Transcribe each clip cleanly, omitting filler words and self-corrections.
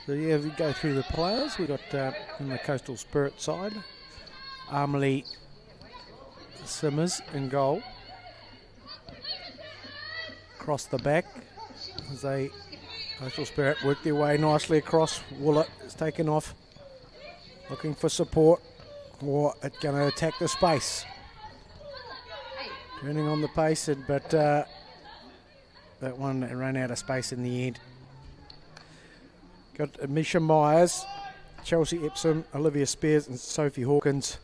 So yeah, we go through the players. We got in the Coastal Spirit side, Amelie Simmers in goal. Across the back, as they Coastal Spirit work their way nicely across. Woollett is taken off, looking for support, or it's going to attack the space. Turning on the pace, but that one ran out of space in the end. Got Misha Myers, Chelsea Epsom, Olivia Spears and Sophie Hawkins,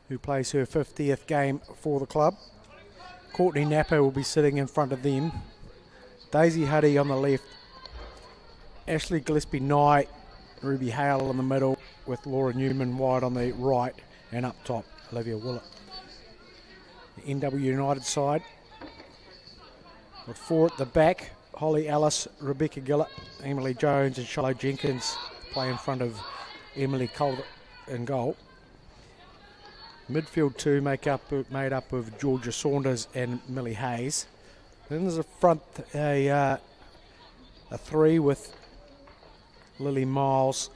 who plays her 50th game for the club. Courtney Napper will be sitting in front of them. Daisy Huddy on the left, Ashley Gillespie-Nye, Ruby Hale in the middle, with Laura Newman wide on the right, and up top, Olivia Willett. The NW United side, got four at the back, Holly Ellis, Rebecca Gillett, Emily Jones and Shiloh Jenkins play in front of Emily Culver in goal. Midfield two made up of Georgia Saunders and Millie Hayes. Then there's a front, a three with Lily Miles,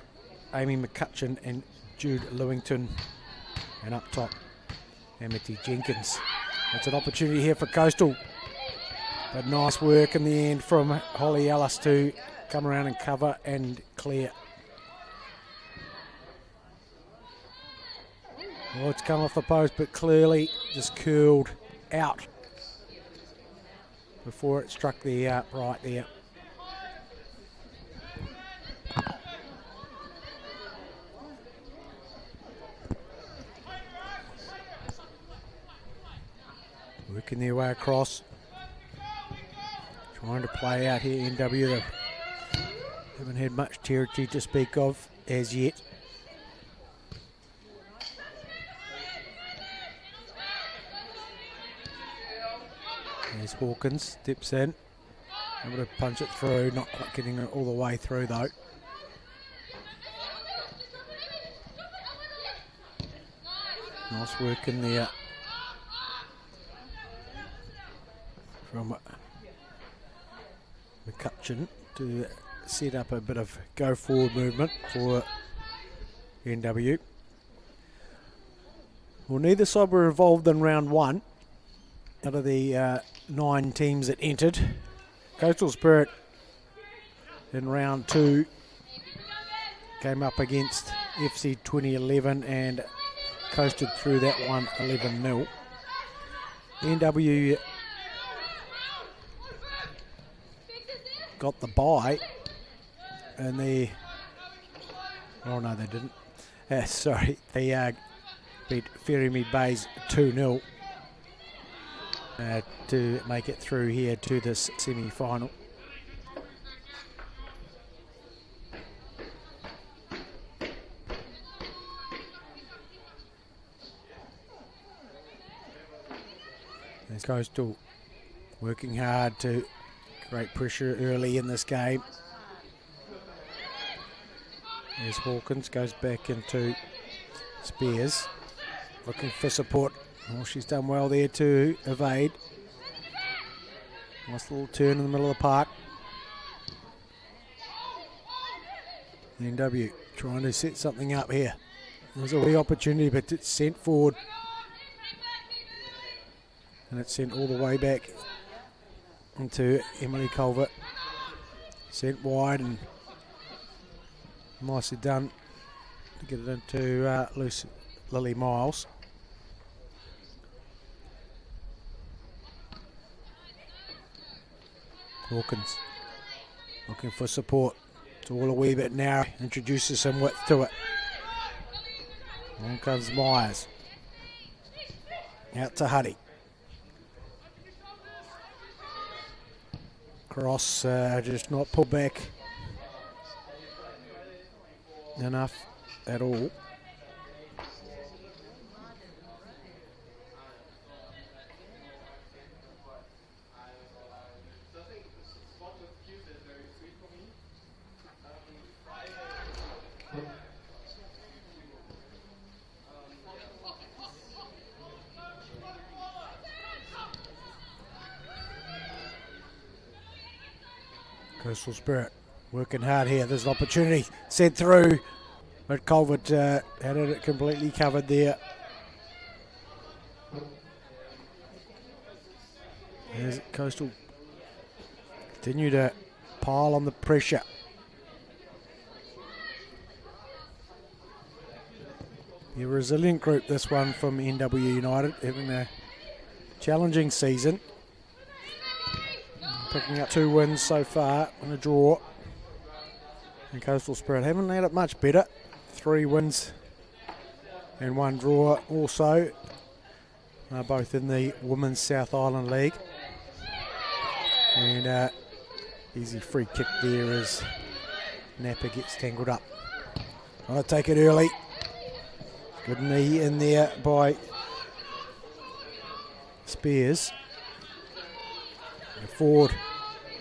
Amy McCutcheon and Jude Lewington. And up top, Amity Jenkins. It's an opportunity here for Coastal. But nice work in the end from Holly Ellis to come around and cover and clear. Well, it's come off the post, but clearly just curled out before it struck the right there. Working their way across. Trying to play out here, NW. They haven't had much territory to speak of as yet. There's Hawkins, steps in. Able to punch it through, not quite getting it all the way through though. Nice work in there from McCutcheon to set up a bit of go forward movement for NW. Well, neither side were involved in round one out of the 9 teams that entered. Coastal Spirit in round 2 came up against FC 2011 and coasted through that one 11-0. NW got the bye and they didn't. They beat Ferrymead Bays 2-0 to make it through here to this semi-final. There's Coastal working hard to create pressure early in this game. There's Hawkins, goes back into Spears, looking for support. Well, she's done well there to evade. Nice little turn in the middle of the park. NW trying to set something up here. There's a wee opportunity, but it's sent forward. And it's sent all the way back into Emily Culver. Sent wide and nicely done to get it into Lily Miles. Hawkins looking for support. It's all a wee bit narrow. Introduces some width to it. On comes Myers. Out to Huddy. Cross, just not pulled back enough at all. Coastal Spirit working hard here. There's an opportunity sent through, but Colvert had it completely covered there. As Coastal continue to pile on the pressure. A resilient group, this one from NW United, having a challenging season. Picking up 2 wins so far and a draw. And Coastal Spirit haven't had it much better. 3 wins and 1 draw also. Both in the Women's South Island League. And easy free kick there as Napa gets tangled up. Trying to take it early. Good knee in there by Spears. And forward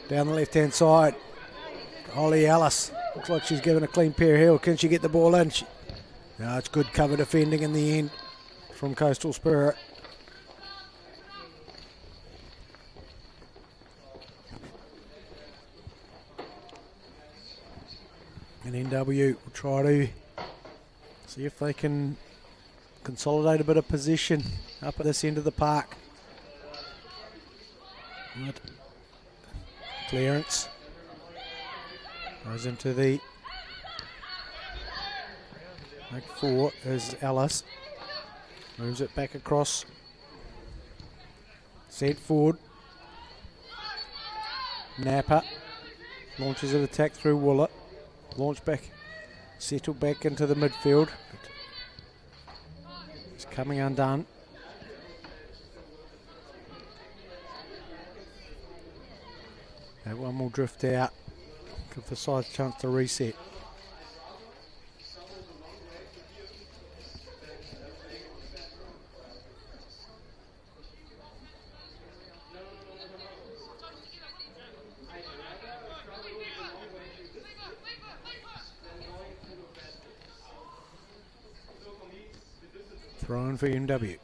down the left-hand side. Holly Ellis. Looks like she's given a clean pair of heels. Can she get the ball in? No, it's good cover defending in the end from Coastal Spirit. And NW will try to see if they can consolidate a bit of position up at this end of the park. Good. Clearance goes into the back 4 as Ellis moves it back across, sent forward. Napa launches an attack through Woollett. Launch back, settle back into the midfield. It's coming undone. That one will drift out. Give the side a chance to reset. Thrown for NW.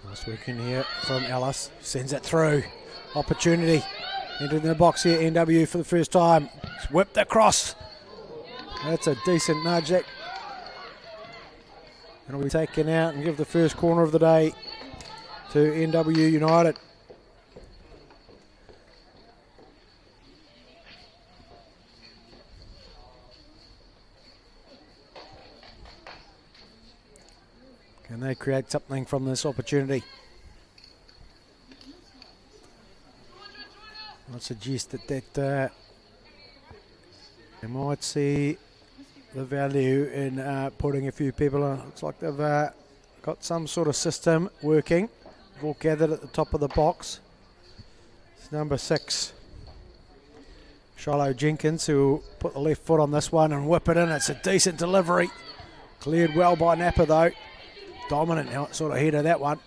Nice work in here from Ellis. Sends it through. Opportunity. Into the box here. NW for the first time. It's whipped across. That's a decent nudge. It'll be taken out and give the first corner of the day to NW United. Can they create something from this opportunity? I'd suggest that they might see the value in putting a few people on. Looks like they've got some sort of system working. All gathered at the top of the box. It's number 6, Shiloh Jenkins, who will put the left foot on this one and whip it in. It's a decent delivery. Cleared well by Napa though. Dominant sort of head of that one.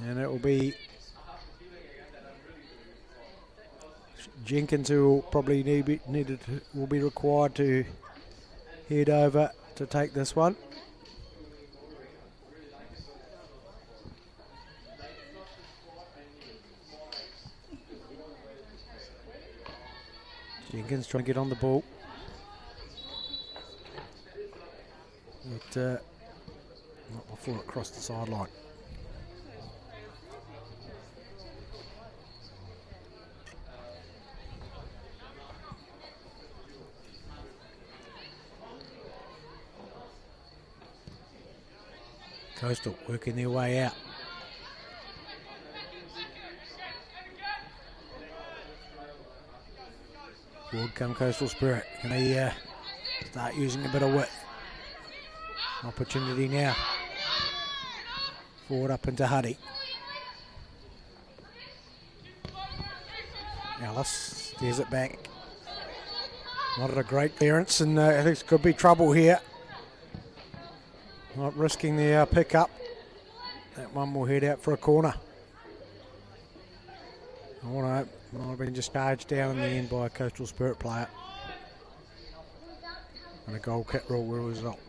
And it will be Jenkins who will probably will be required to head over to take this one. Jenkins trying to get on the ball. But not before it crossed the sideline. Coastal working their way out. Forward come Coastal Spirit. Can they start using a bit of width? Opportunity now. Forward up into Huddy. Ellis steers it back. Not a great clearance, and I think it could be trouble here. Not risking the pick up. That one will head out for a corner. Might have been just charged down in the end by a Coastal Spirit player. And a goal kick rule will result.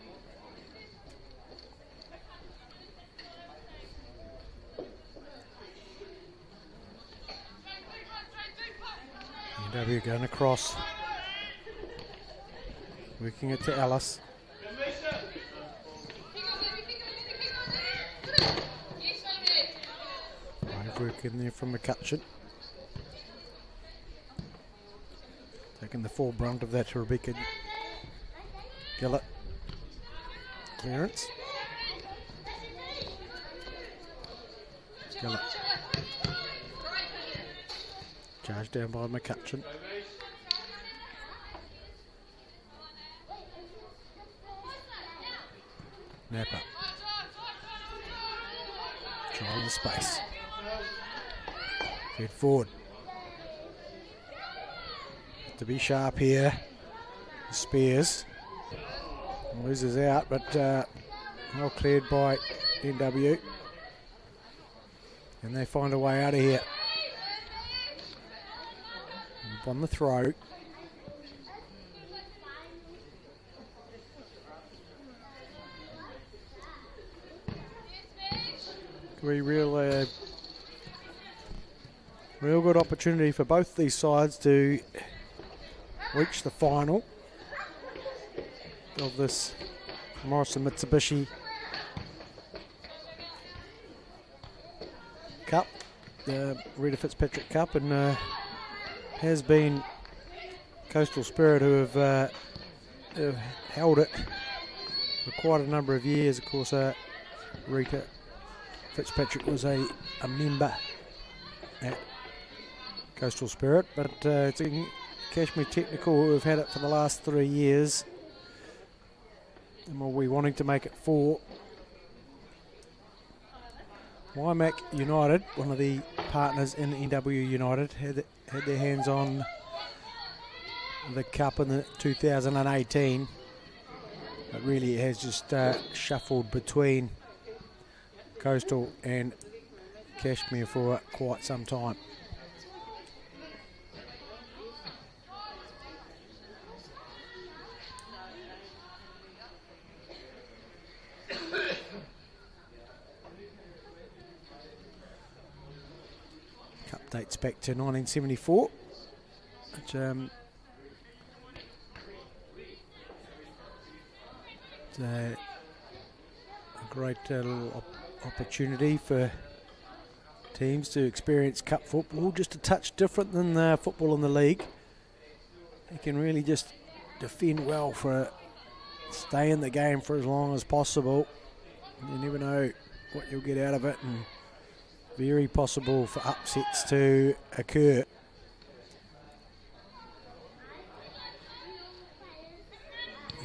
NW going across. Working it to Ellis. Work in there from McCutcheon. Taking the full brunt of that to Rebecca Gillett. Clearance. Gillett. Charged down by McCutcheon. Napa. Trying the space. Fed forward. To be sharp here. Spears. Loses out, but well cleared by NW. And they find a way out of here. On the throw. Real good opportunity for both these sides to reach the final of this Morrison Mitsubishi Cup, the Reta Fitzpatrick Cup, and has been Coastal Spirit who have held it for quite a number of years. Of course, Reta Fitzpatrick was a member at Coastal Spirit, but it's Kashmir Technical who have had it for the last 3 years, and we'll be wanting to make it 4. Waimak United, one of the partners in NW United, had their hands on the cup in the 2018, but really it has just shuffled between Coastal and Kashmir for quite some time. Cup dates back to 1974. Which, it's a great little opportunity for teams to experience cup football, just a touch different than football in the league. You can really just defend well stay in the game for as long as possible. You never know what you'll get out of it, and very possible for upsets to occur.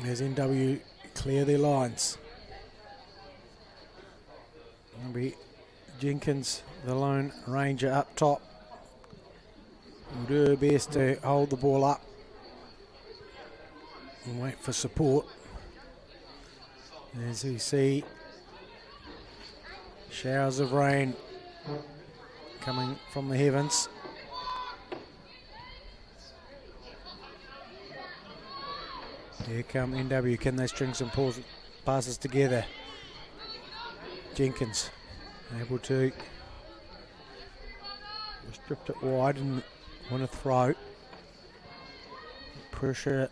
As NW clear their lines. It'll be Jenkins, the lone ranger up top. Will do her best to hold the ball up and wait for support. As we see showers of rain coming from the heavens. Here come NW. Can they string some passes together? Jenkins able to stripped it wide and win a throw. Pressure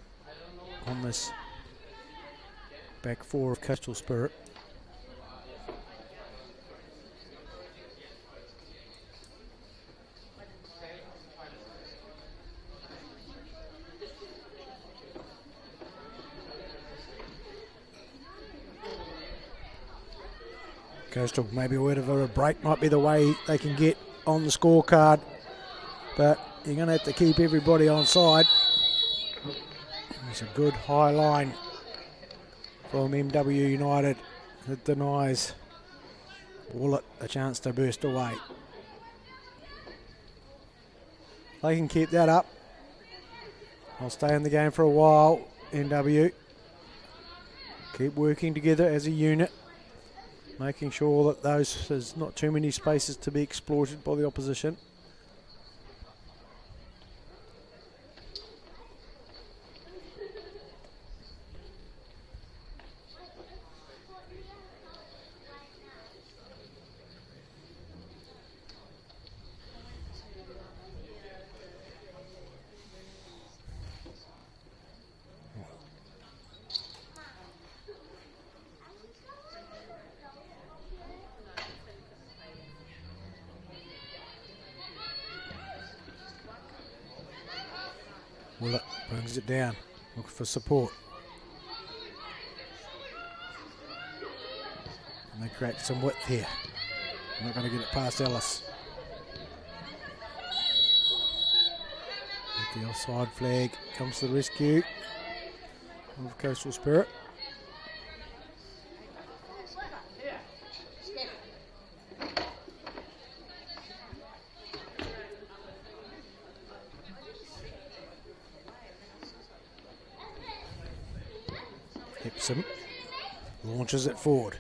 on this back 4 of Coastal Spirit. Coastal, maybe a word of a break might be the way they can get on the scorecard, but you're going to have to keep everybody on side. It's a good high line from MW United that denies Wallet a chance to burst away. They can keep that up. I'll stay in the game for a while, NW. Keep working together as a unit, making sure that there's not too many spaces to be exploited by the opposition. Willett brings it down, looking for support. And they create some width here. Not going to get it past Ellis. With the offside flag comes to the rescue of Coastal Spirit. Epsom launches it forward.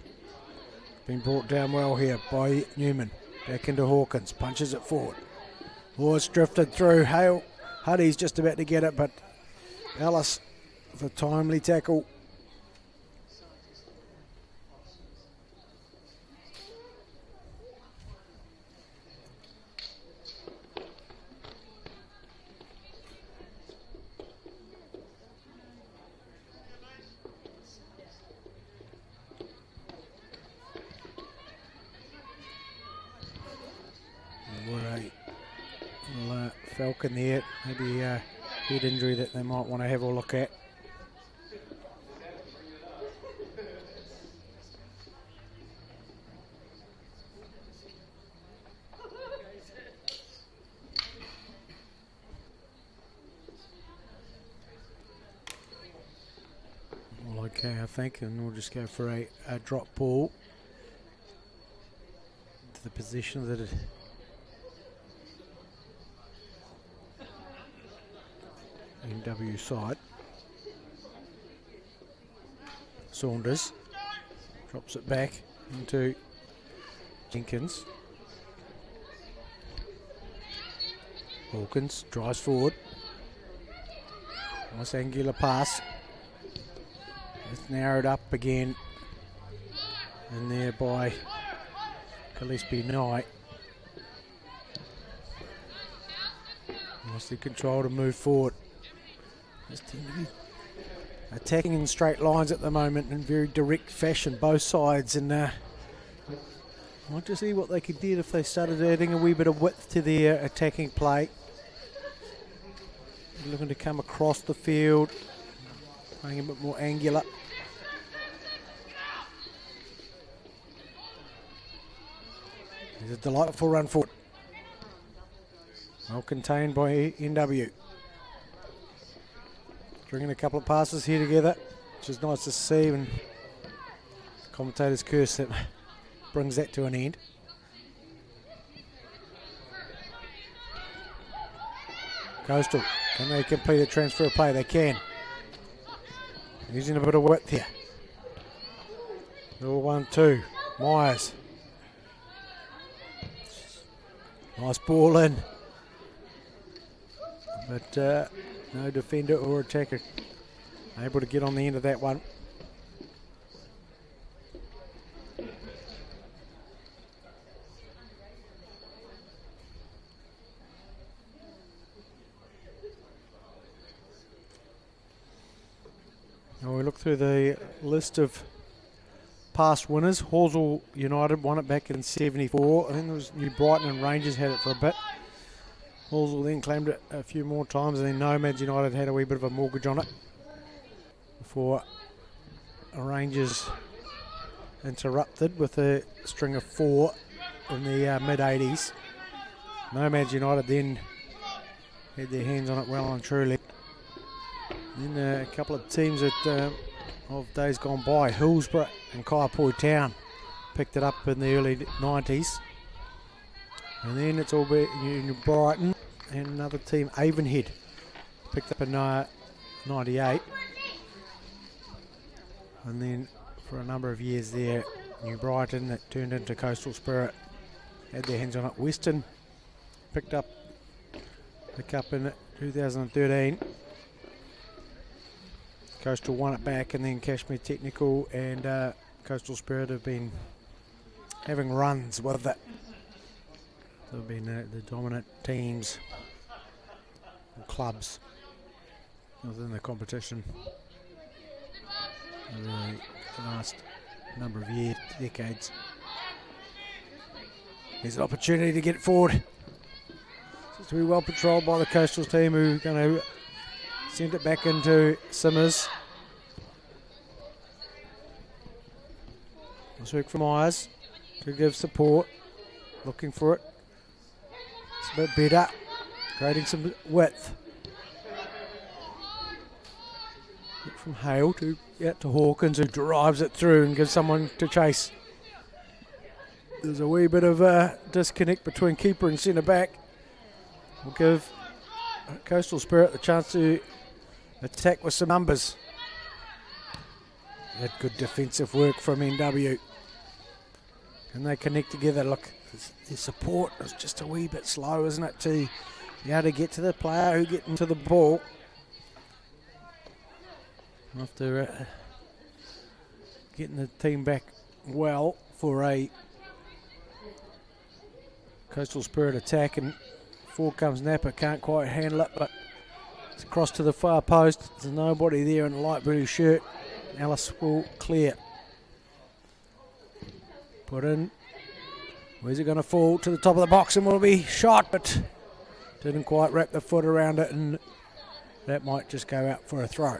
Been brought down well here by Newman. Back into Hawkins, punches it forward. Oh, it's drifted through. Hale Huddy's just about to get it, but Ellis with a timely tackle. Falcon there, maybe a head injury that they might want to have a look at. Well, okay, I think, and we'll just go for a drop ball to the position that it NW side. Saunders drops it back into Jenkins. Hawkins drives forward. Nice angular pass. It's narrowed up again. And there by Gillespie Knight. Nicely controlled to move forward. Attacking in straight lines at the moment in very direct fashion, both sides, and I'd like to see what they could do if they started adding a wee bit of width to their attacking play. Looking to come across the field, playing a bit more angular. There's a delightful run forward. Well contained by NW. Bringing a couple of passes here together, which is nice to see, and commentators curse that brings that to an end. Coastal, can they complete a transfer of play? They can. Using a bit of width here. Little 1-2, Myers. Nice ball in. But no defender or attacker able to get on the end of that one. Now we look through the list of past winners. Horsell United won it back in '74. I think there was New Brighton and Rangers had it for a bit. Horsell then claimed it a few more times, and then Nomads United had a wee bit of a mortgage on it before Rangers interrupted with a string of 4 in the mid-80s. Nomads United then had their hands on it well and truly. Then a couple of teams that of days gone by, Hillsborough and Kaiapoi Town, picked it up in the early 90s. And then it's all been New Brighton and another team, Avonhead, picked up in 98. And then for a number of years there, New Brighton, that turned into Coastal Spirit, had their hands on it. Western picked up the cup in 2013. Coastal won it back, and then Kashmir Technical and Coastal Spirit have been having runs with it. They've been the dominant teams and clubs within the competition over the last number of years, decades. There's an opportunity to get it forward. It's to be well patrolled by the Coastal team, who are going to Send it back into Simmers. Let's work for Myers to give support. Looking for it. It's a bit better. Creating some width. From Hale to Hawkins, who drives it through and gives someone to chase. There's a wee bit of a disconnect between keeper and centre back. We'll give Coastal Spirit the chance to attack with some numbers. Had good defensive work from NW. Can they connect together? Look, their support is just a wee bit slow, isn't it, to be able to get to the player who get into the ball. After getting the team back well for a Coastal Spirit attack, and forward comes Napa, can't quite handle it, but it's across to the far post. There's nobody there in a light blue shirt. Alice will clear. Put in. Where's it going to fall? To the top of the box and will be shot, but didn't quite wrap the foot around it, and that might just go out for a throw.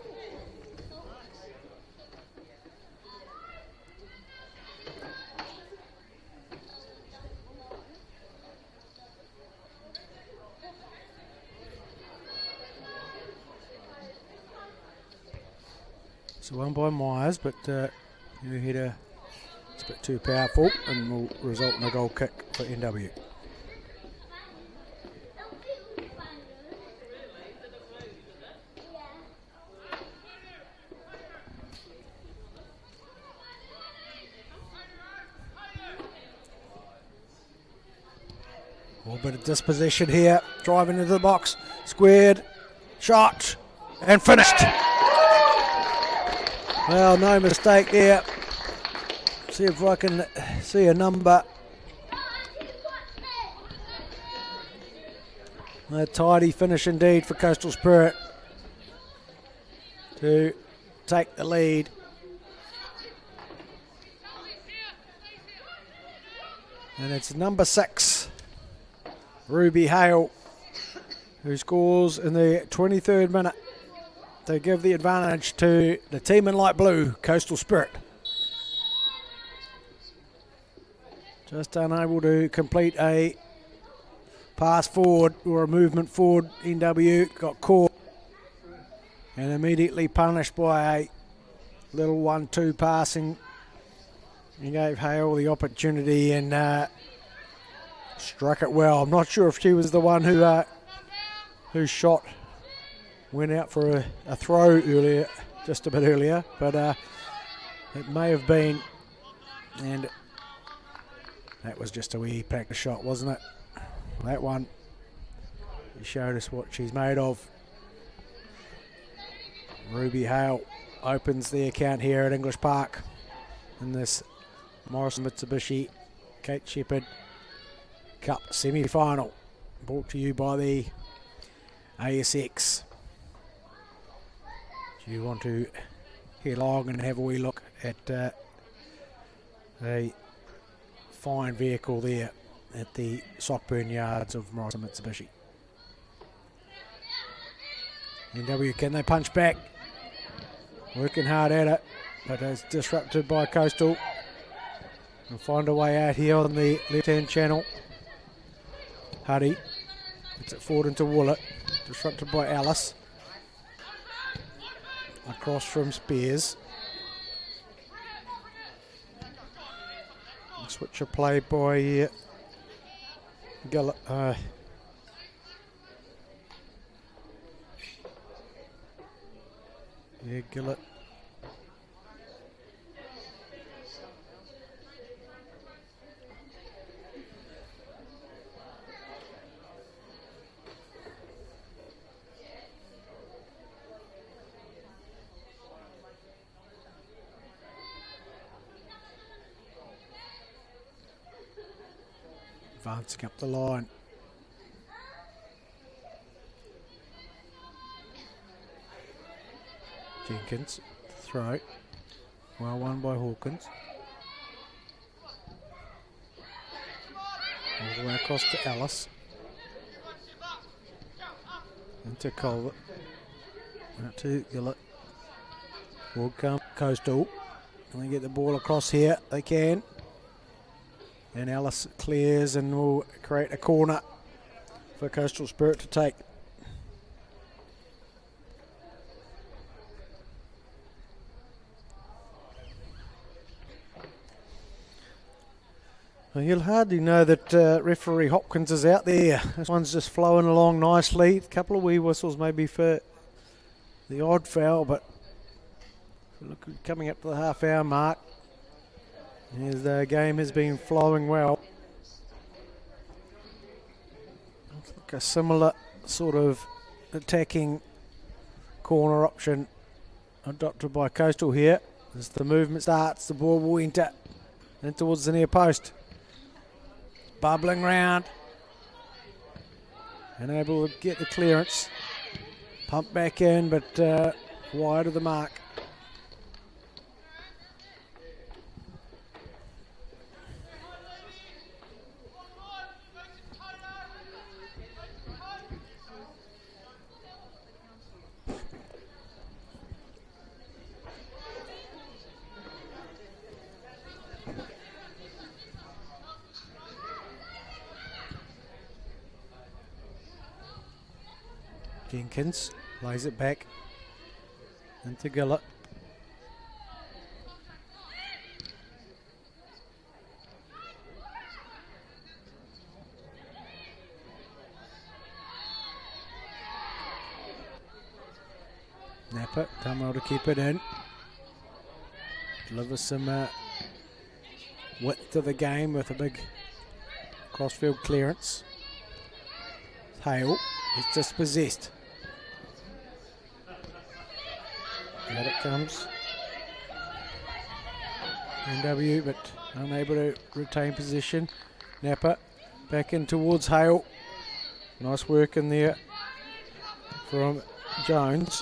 So one by Myers, but new header, it's a bit too powerful and will result in a goal kick for NW. A little bit of dispossession here, driving into the box, squared, shot, and finished. Well, no mistake there. See if I can see a number. A tidy finish indeed for Coastal Spirit to take the lead. And it's number 6, Ruby Hale, who scores in the 23rd minute to give the advantage to the team in light blue, Coastal Spirit. Just unable to complete a pass forward or a movement forward. NW got caught and immediately punished by a little 1-2 passing. He gave Hale the opportunity and struck it well. I'm not sure if she was the one who shot. Went out for a throw earlier, just a bit earlier, but it may have been, and that was just a wee practice shot, wasn't it? That one, he showed us what she's made of. Ruby Hale opens the account here at English Park in this Morrison Mitsubishi Kate Shepherd Cup semi-final, brought to you by the ASX. Do you want to head along and have a wee look at a fine vehicle there at the Sockburn Yards of Morrison Mitsubishi. NW, can they punch back? Working hard at it, but it's disrupted by Coastal. They'll find a way out here on the left-hand channel. Huddy gets it forward into Woollett, disrupted by Alice. Across from Spears. Switch of play by Gillett. Gillett. Advancing up the line. Jenkins, throw. Well won by Hawkins. All the way across to Alice. Into Colbert. Out to Gillett. Forward come Coastal. Can they get the ball across here? They can. And Ellis clears and will create a corner for Coastal Spirit to take. Well, you'll hardly know that referee Hopkins is out there. This one's just flowing along nicely. A couple of wee whistles maybe for the odd foul, but look, coming up to the half-hour mark, as the game has been flowing well. Looks like a similar sort of attacking corner option adopted by Coastal here. As the movement starts, the ball will enter in towards the near post. Bubbling round and able to get the clearance. Pump back in, but wide of the mark. Jenkins lays it back into Gillett. Napa done well to keep it in. Deliver some width to the game with a big crossfield clearance. Hale is dispossessed. Out it comes. NW, but unable to retain position. Napa back in towards Hale. Nice work in there from Jones.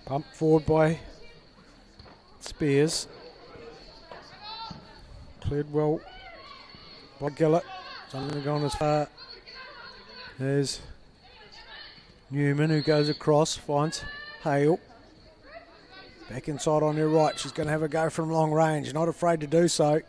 Pump forward by Spears. Cleared well by Gillett. It's only gone as far as Newman, who goes across, finds Hale. Back inside on her right. She's going to have a go from long range. Not afraid to do so.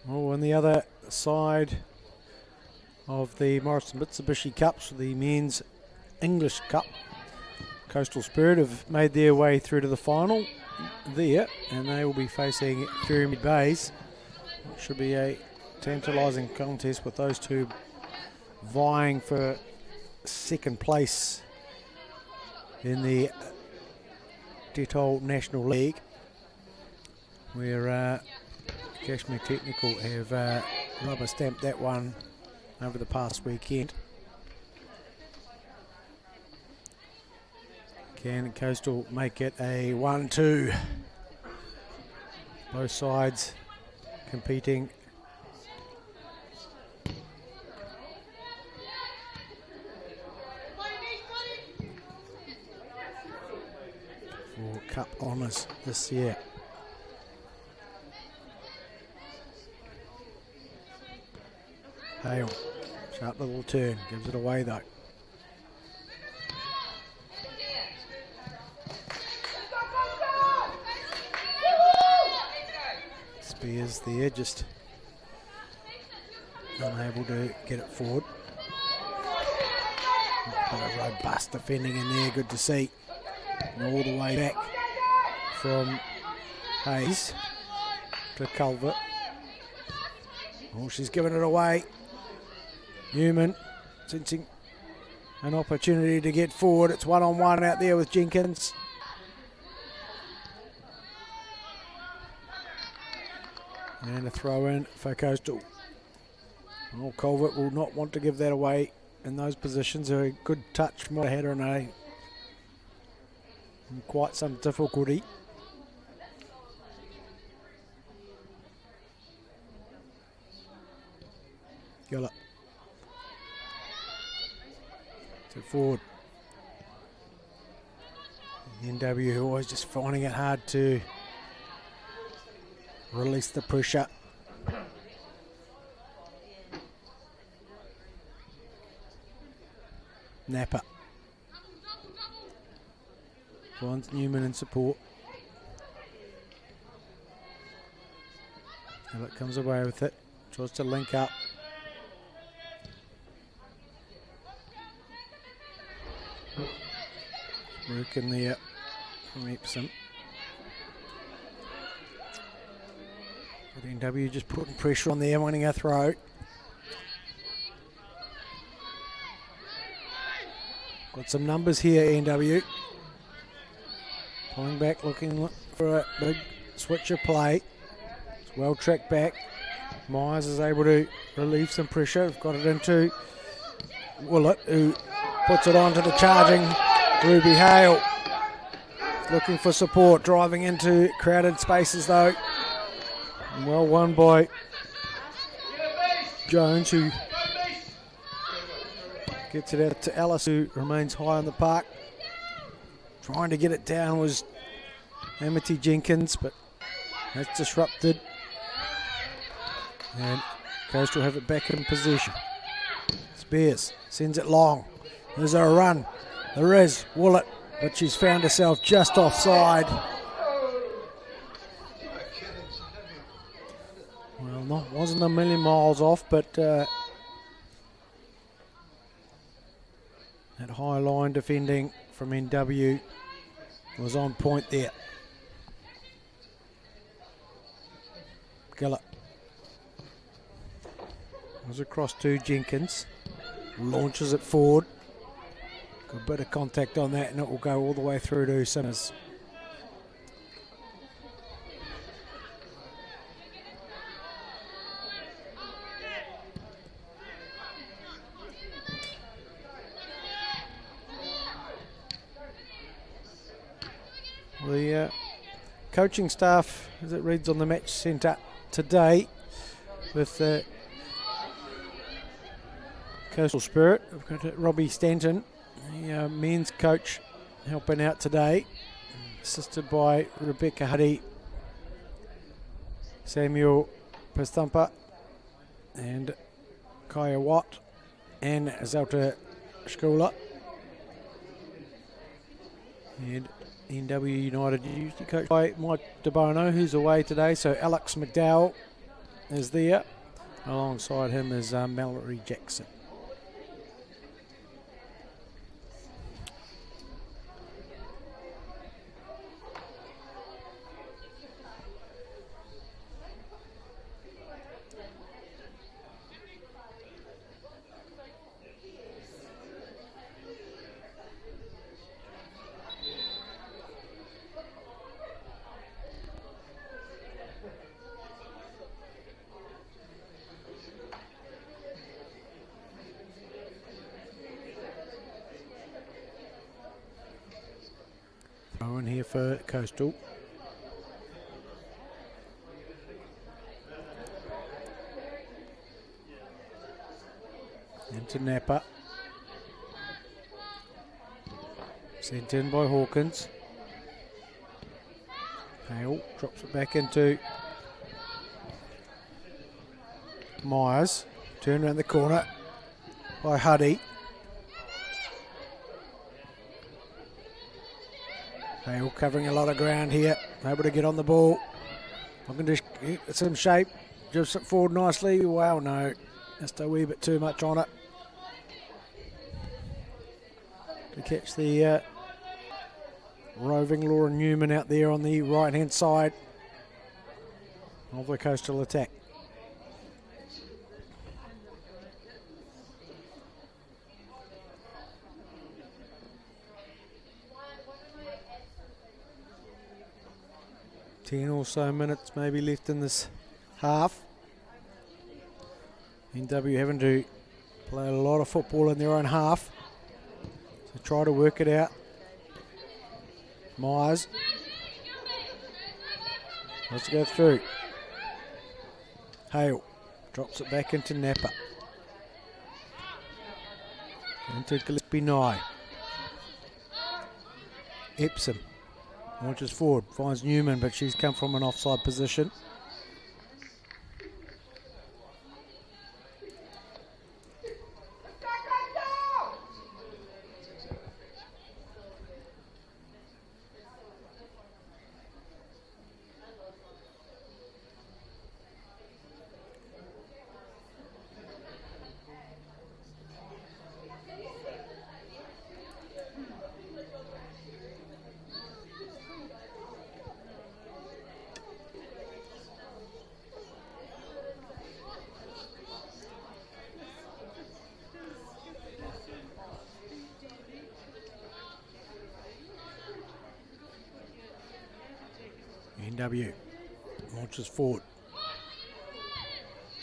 Oh, on the other side of the Morrison Mitsubishi Cups, the men's English Cup, Coastal Spirit have made their way through to the final there, and they will be facing Ferrymead Bays. It should be a tantalising contest with those two vying for second place in the Detol National League, where Cashmere Technical have rubber stamped that one over the past weekend. Can Coastal make it a 1-2? Both sides competing for Cup honours this year. Hale, sharp little turn, gives it away though. Spears there, just unable to get it forward. Bit of robust defending in there, good to see. And all the way back from Hayes to Culvert. Oh, she's given it away. Newman sensing an opportunity to get forward. It's one-on-one out there with Jenkins. And a throw in for Coastal. Oh, Culvert will not want to give that away in those positions. A good touch from Header and quite some difficulty. Gillett. To forward. NW always just finding it hard to release the pressure. Napa finds Newman in support. Hallett comes away with it, tries to link up. Work in there from Epsom. But NW just putting pressure on there, winning a throw. Got some numbers here, NW. Pulling back, looking for a big switch of play. It's well tracked back. Myers is able to relieve some pressure. Got it into Willett, who puts it on to the charging Ruby Hale. Looking for support, driving into crowded spaces though. And well won by Jones, who gets it out to Ellis, who remains high on the park. Trying to get it down was Amity Jenkins, but that's disrupted. And Coastal have it back in possession. Spears sends it long. There's a run. There is Willett, but she's found herself just offside. Well, wasn't a million miles off, but that high line defending from NW was on point there. Gillett was across to Jenkins, launches it forward. Got a bit of contact on that, and it will go all the way through to Simmers. The coaching staff, as it reads on the match centre today, with Coastal Spirit, we've got Robbie Stanton, the men's coach, helping out today, assisted by Rebecca Huddy, Samuel Pastumpa, and Kaya Watt, and Zelta Schooler. And NW United usually coached by Mike DeBono, who's away today, so Alex McDowell is there. Alongside him is Mallory Jackson. Throw in here for Coastal. Into Napa. Sent in by Hawkins. Hale drops it back into Myers. Turned around the corner by Huddy. Hale covering a lot of ground here. Able to get on the ball. Looking to get some shape. Just it forward nicely. Wow, no. Just a wee bit too much on it. To catch the roving Laura Newman out there on the right-hand side of the Coastal attack. Ten or so minutes maybe left in this half. NW having to play a lot of football in their own half. So try to work it out. Myers let's go through. Hale drops it back into Napa. Into Gillespie Nye. Epsom Launches forward, finds Newman, but she's come from an offside position. NW launches forward.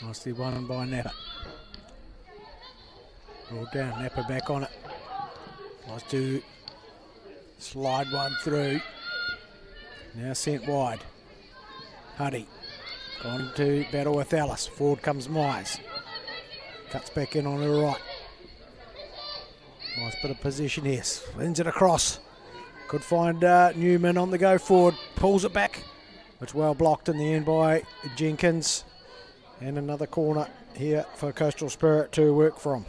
Nicely won by Napa. Brought down, Napa back on it. Tries to slide one through. Now sent wide. Huddy gone to battle with Alice. Forward comes Myers. Cuts back in on her right. Nice bit of position here. Swings it across. Could find Newman on the go forward. Pulls it back. It's well blocked in the end by Jenkins. And another corner here for Coastal Spirit to work from.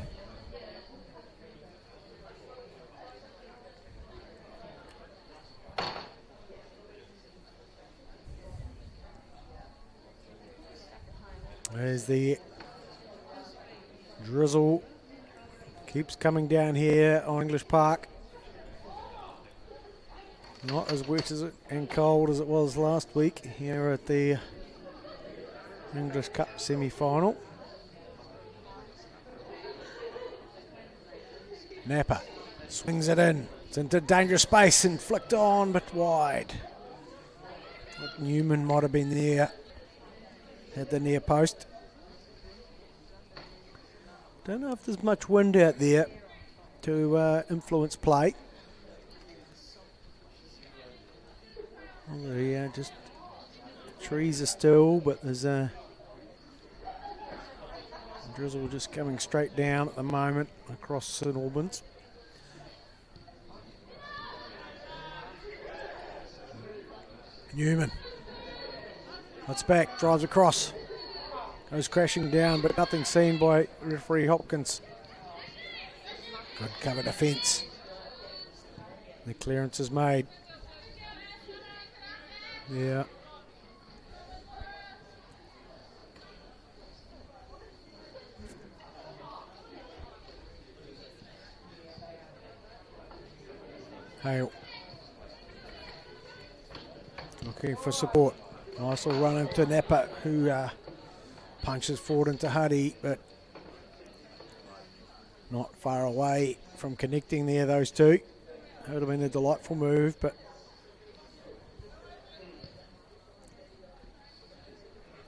There's the drizzle. Keeps coming down here on English Park. Not as wet as it and cold as it was last week here at the English Cup semi-final. Napa swings it in. It's into dangerous space and flicked on, but wide. Newman might have been there. Had the near post. Don't know if there's much wind out there to influence play. Yeah, just trees are still, but there's a drizzle just coming straight down at the moment across St Albans. Newman. That's back, drives across. Goes crashing down, but nothing seen by referee Hopkins. Good cover defence. The clearance is made. Yeah. Hale. Looking for support. Nice little run into Napa, who punches forward into Huddy, but not far away from connecting there, those two. That would have been a delightful move, but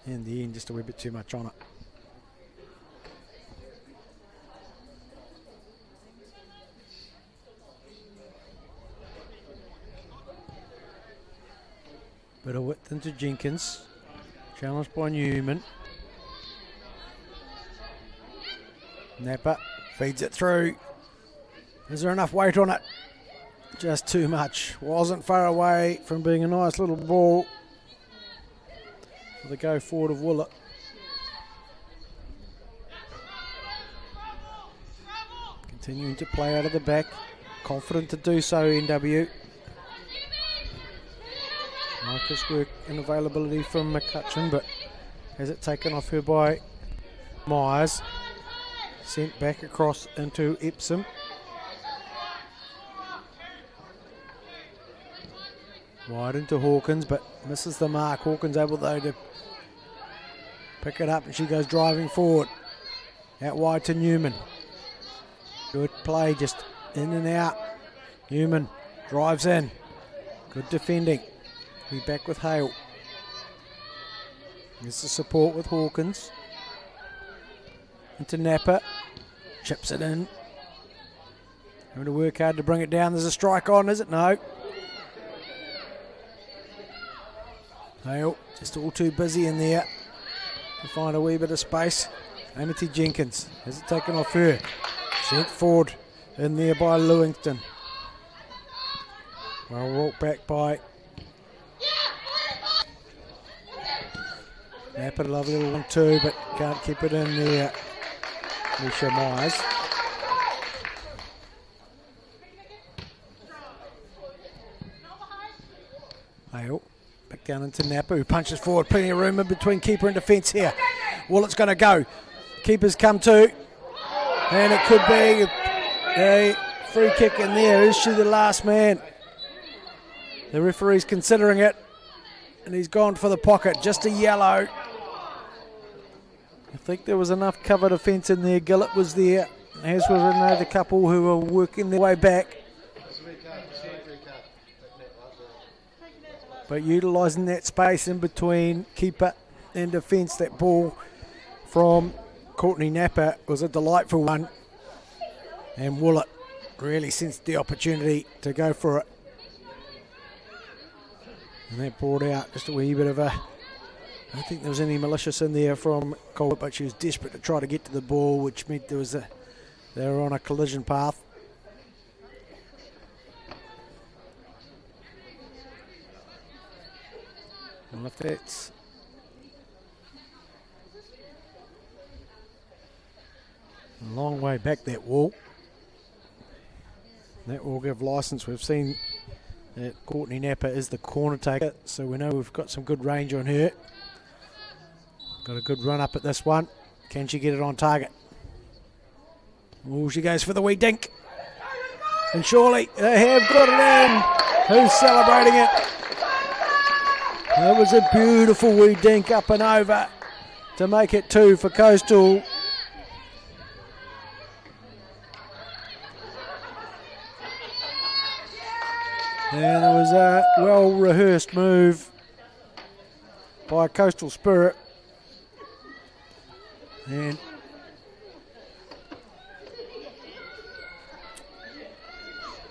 in the end, just a wee bit too much on it. Bit of width into Jenkins. Challenged by Newman. Napa feeds it through. Is there enough weight on it? Just too much. Wasn't far away from being a nice little ball. For the go forward of Willett. Continuing to play out of the back. Confident to do so, NW. Marcus work and availability from McCutcheon, but has it taken off her by Myers. Sent back across into Epsom. Wide into Hawkins, but misses the mark. Hawkins able though to pick it up, and she goes driving forward. Out wide to Newman. Good play, just in and out. Newman drives in. Good defending. Be back with Hale. Here's the support with Hawkins. Into Napa. Chips it in. Having to work hard to bring it down. There's a strike on, is it? No. Hale just all too busy in there to find a wee bit of space. Amity Jenkins. Has it taken off her? Sent forward in there by Lewington. Well walked back by Napa, a lovely little one too, but can't keep it in there. Misha Myers. Hale, back down into Napa, who punches forward. Plenty of room in between keeper and defence here. Wallet's going to go. Keeper's come to. And it could be a free kick in there. Is she the last man? The referee's considering it. And he's gone for the pocket. Just a yellow. I think there was enough cover defence in there. Gillett was there, as was another couple who were working their way back. But utilising that space in between keeper and defence, that ball from Courtney Napa was a delightful one. And Willett really sensed the opportunity to go for it. And that brought out just a wee bit of a... I don't think there was any malicious in there from Colbert, but she was desperate to try to get to the ball, which meant they were on a collision path. And if that's a long way back, that will give licence. We've seen that Courtney Napa is the corner taker, so we know we've got some good range on her. Got a good run up at this one. Can she get it on target? Oh, she goes for the wee dink. And surely they have got it in. Who's celebrating it? That was a beautiful wee dink up and over to make it 2 for Coastal. And it was a well-rehearsed move by Coastal Spirit. And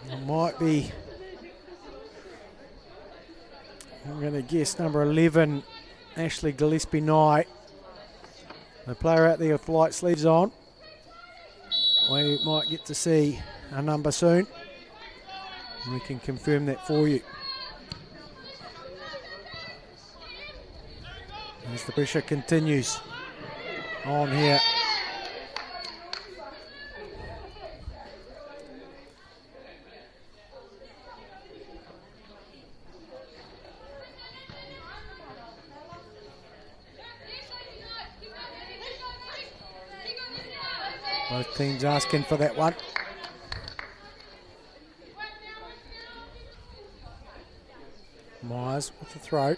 it might be, I'm going to guess, number 11, Ashley Gillespie-Knight. The player out there with light sleeves on. We might get to see a number soon. We can confirm that for you. As the pressure continues on here. Both teams asking for that one. Myers with the throw.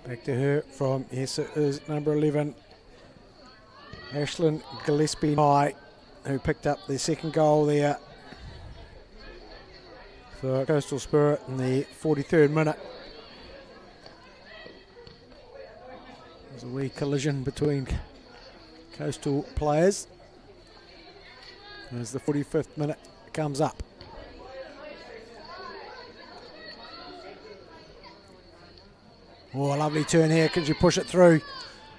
Back to her from, yes, it is number 11, Ashlyn Gillespie-Knight, who picked up the second goal there for Coastal Spirit in the 43rd minute. There's a wee collision between Coastal players as the 45th minute comes up. Oh, a lovely turn here. Can she push it through?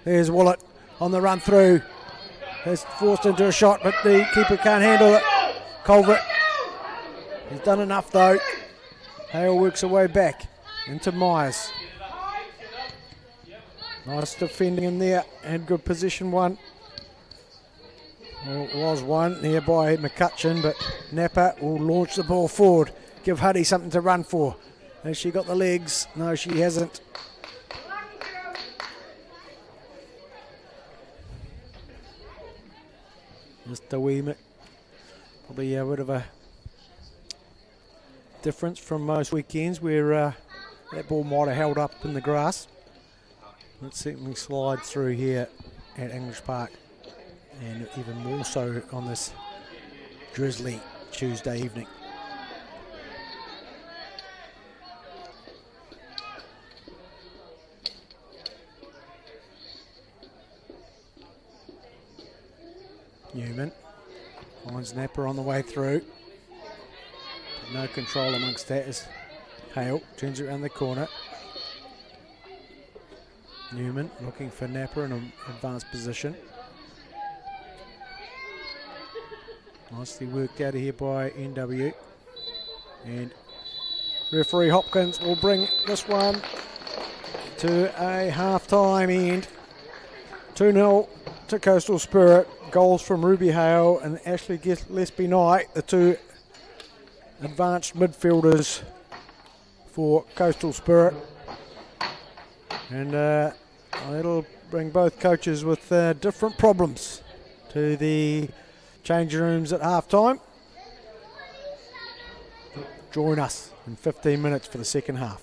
There's Willett on the run through. Has forced into a shot, but the keeper can't handle it. Culvert. He's done enough though. Hale works her way back into Myers. Nice defending in there and good position one. Well, it was one there by McCutcheon, but Napa will launch the ball forward. Give Huddy something to run for. Has she got the legs? No, she hasn't. Just a wee bit, probably a bit of a difference from most weekends where that ball might have held up in the grass. It certainly slides through here at English Park, and even more so on this drizzly Tuesday evening. Newman finds Napa on the way through. But no control amongst that as Hale turns it around the corner. Newman looking for Napa in an advanced position. Nicely worked out of here by NW. And referee Hopkins will bring this one to a half-time end. 2-0 to Coastal Spirit. Goals from Ruby Hale and Ashley Gillespie Knight, the two advanced midfielders for Coastal Spirit. And it'll bring both coaches with different problems to the changing rooms at half-time. Join us in 15 minutes for the second half.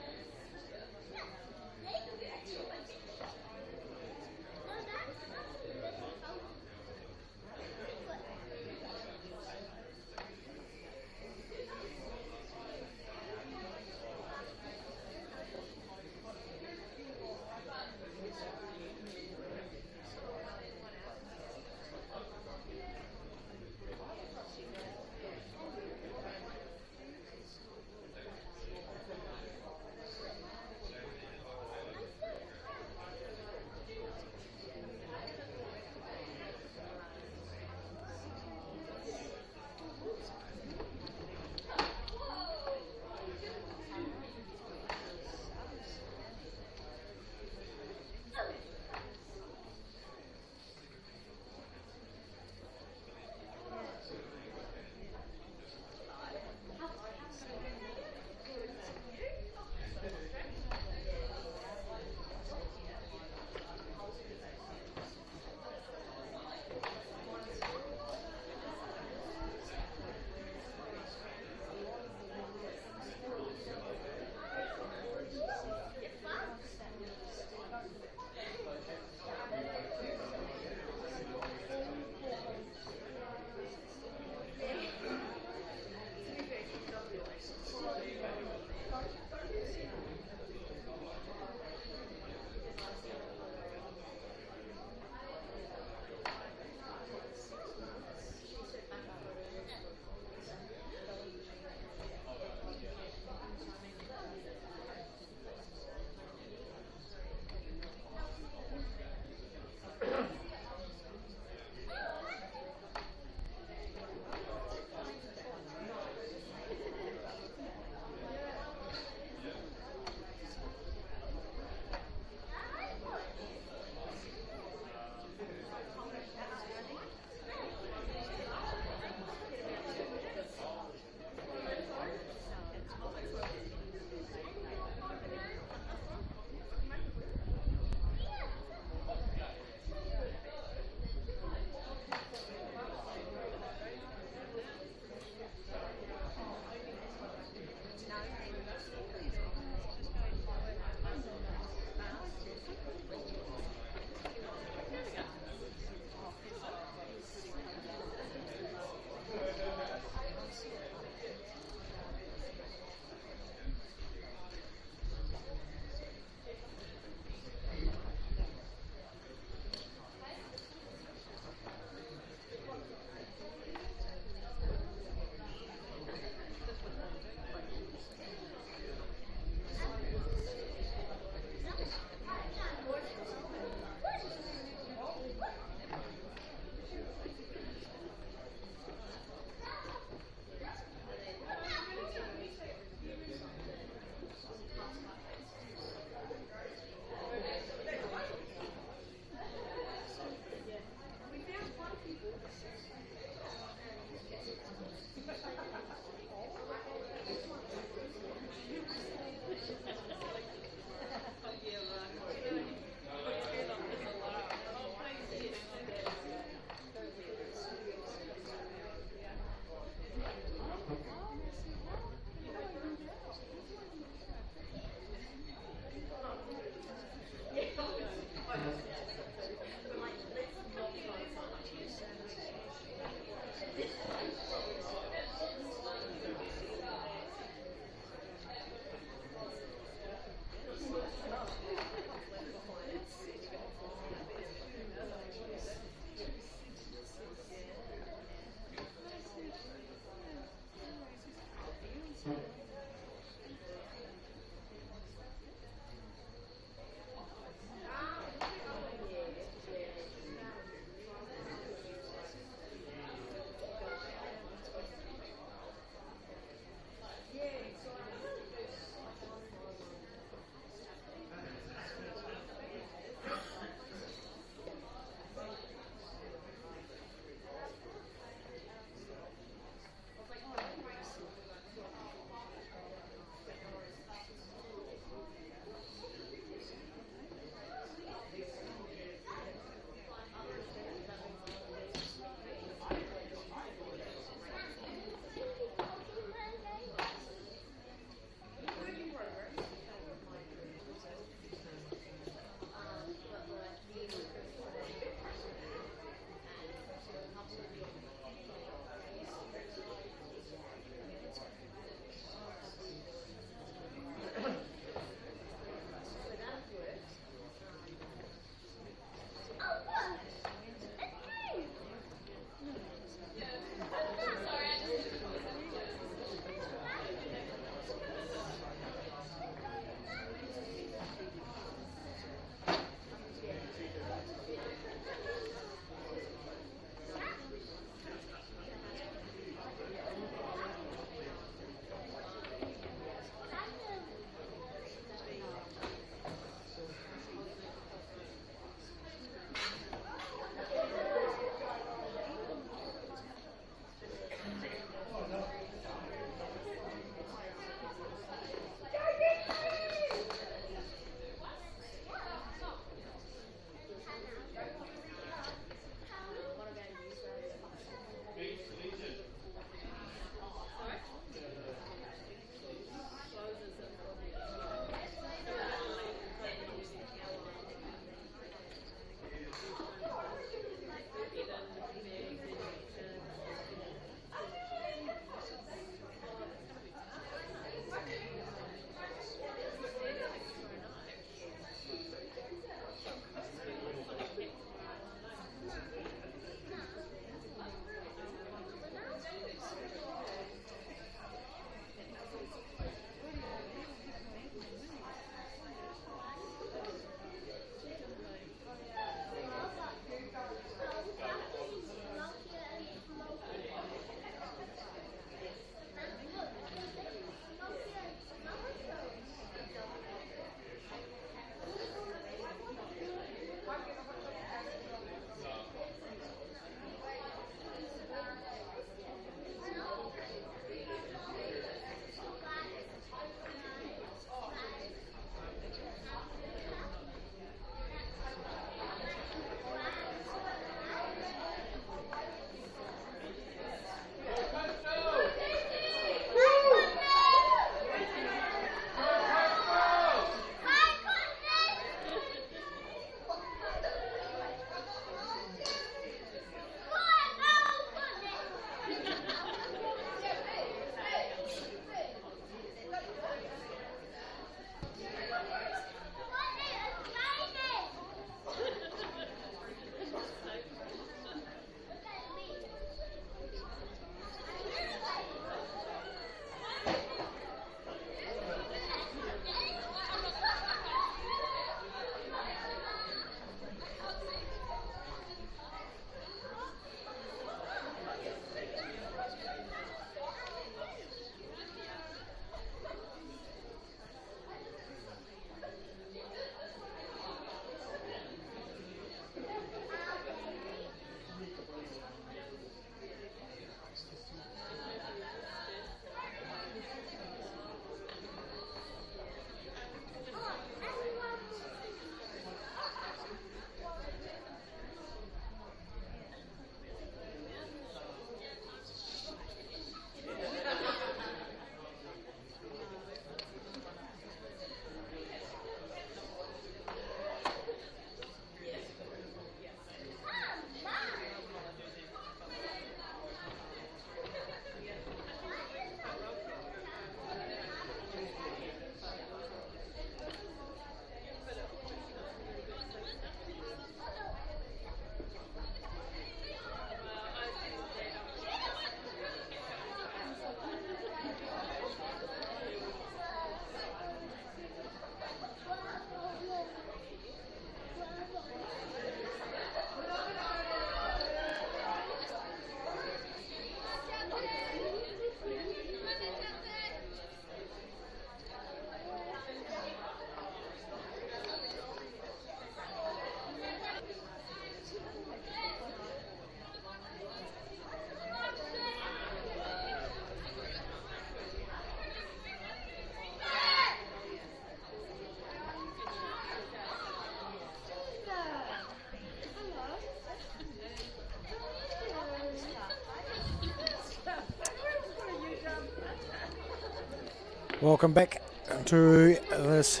Welcome back to this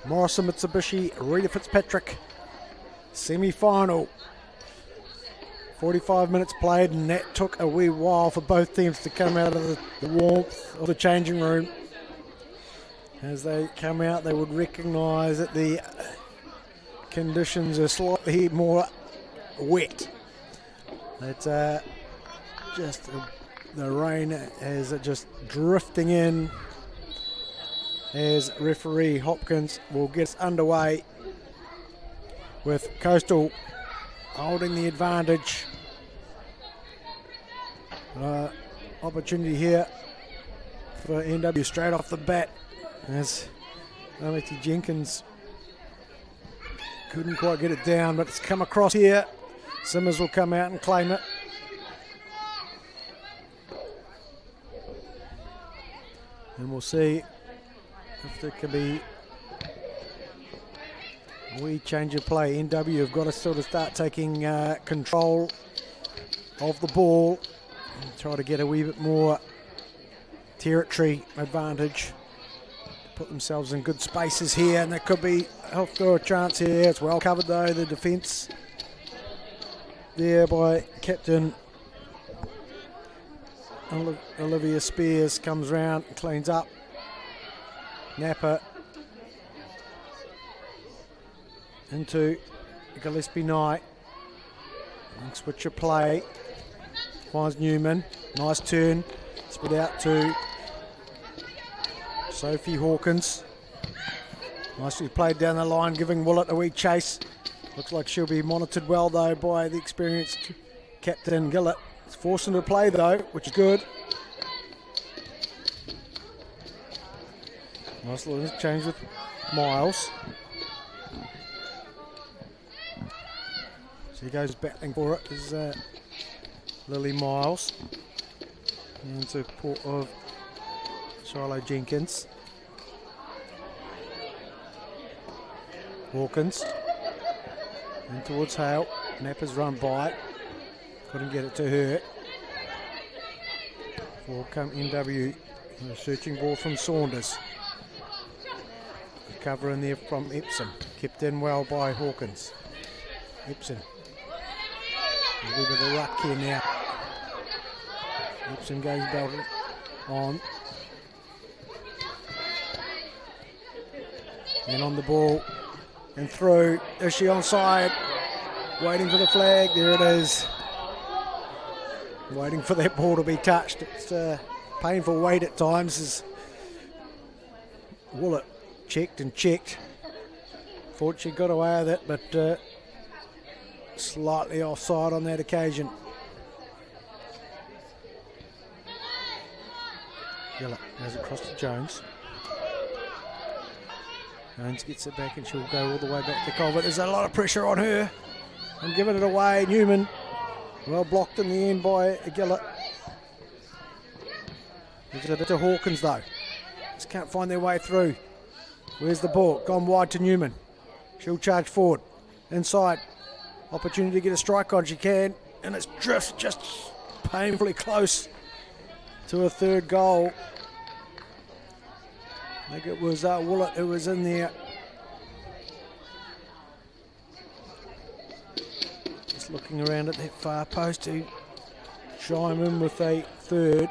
Morrison Mitsubishi Reta Fitzpatrick semi-final. 45 minutes played, and that took a wee while for both teams to come out of the warmth of the changing room. As they come out, they would recognise that the conditions are slightly more wet. It's just the rain is just drifting in, as referee Hopkins will get us underway with Coastal holding the advantage. Opportunity here for NW straight off the bat, as Amity Jenkins couldn't quite get it down, but it's come across here. Simmers will come out and claim it. And we'll see if there can be a wee change of play. NW have got to sort of start taking control of the ball and try to get a wee bit more territory advantage. Put themselves in good spaces here, and there could be a chance here. It's well covered though, the defence there by Captain Olivia Spears. Comes round and cleans up. Napa into Gillespie Knight. And switch of play. Finds Newman. Nice turn. Spit out to Sophie Hawkins. Nicely played down the line, giving Willett a wee chase. Looks like she'll be monitored well though by the experienced Captain Gillett. It's forcing her to play though, which is good. Nice little change with Miles. She goes battling for it, is Lily Miles. In support of Shiloh Jenkins. Hawkins. In towards Hale. Napper's run by it. Couldn't get it to her. Will come NW. A searching ball from Saunders. Cover in there from Epsom. Kept in well by Hawkins. Epsom. A wee bit of a ruck here now. Epsom goes belted on. And on the ball. And through. Is she onside? Waiting for the flag. There it is. Waiting for that ball to be touched. It's a painful wait at times as Willett checked and checked. Thought she got away with it, but slightly offside on that occasion. Gillett goes across to Jones. Jones gets it back and she'll go all the way back to Colbert. There's a lot of pressure on her and giving it away. Newman, well blocked in the end by Gillett. Gives it to Hawkins though. Just can't find their way through. Where's the ball? Gone wide to Newman. She'll charge forward. Inside. Opportunity to get a strike on. She can. And it's just painfully close to a third goal. I think it was Willett who was in there. Just looking around at that far post to chime in with a third.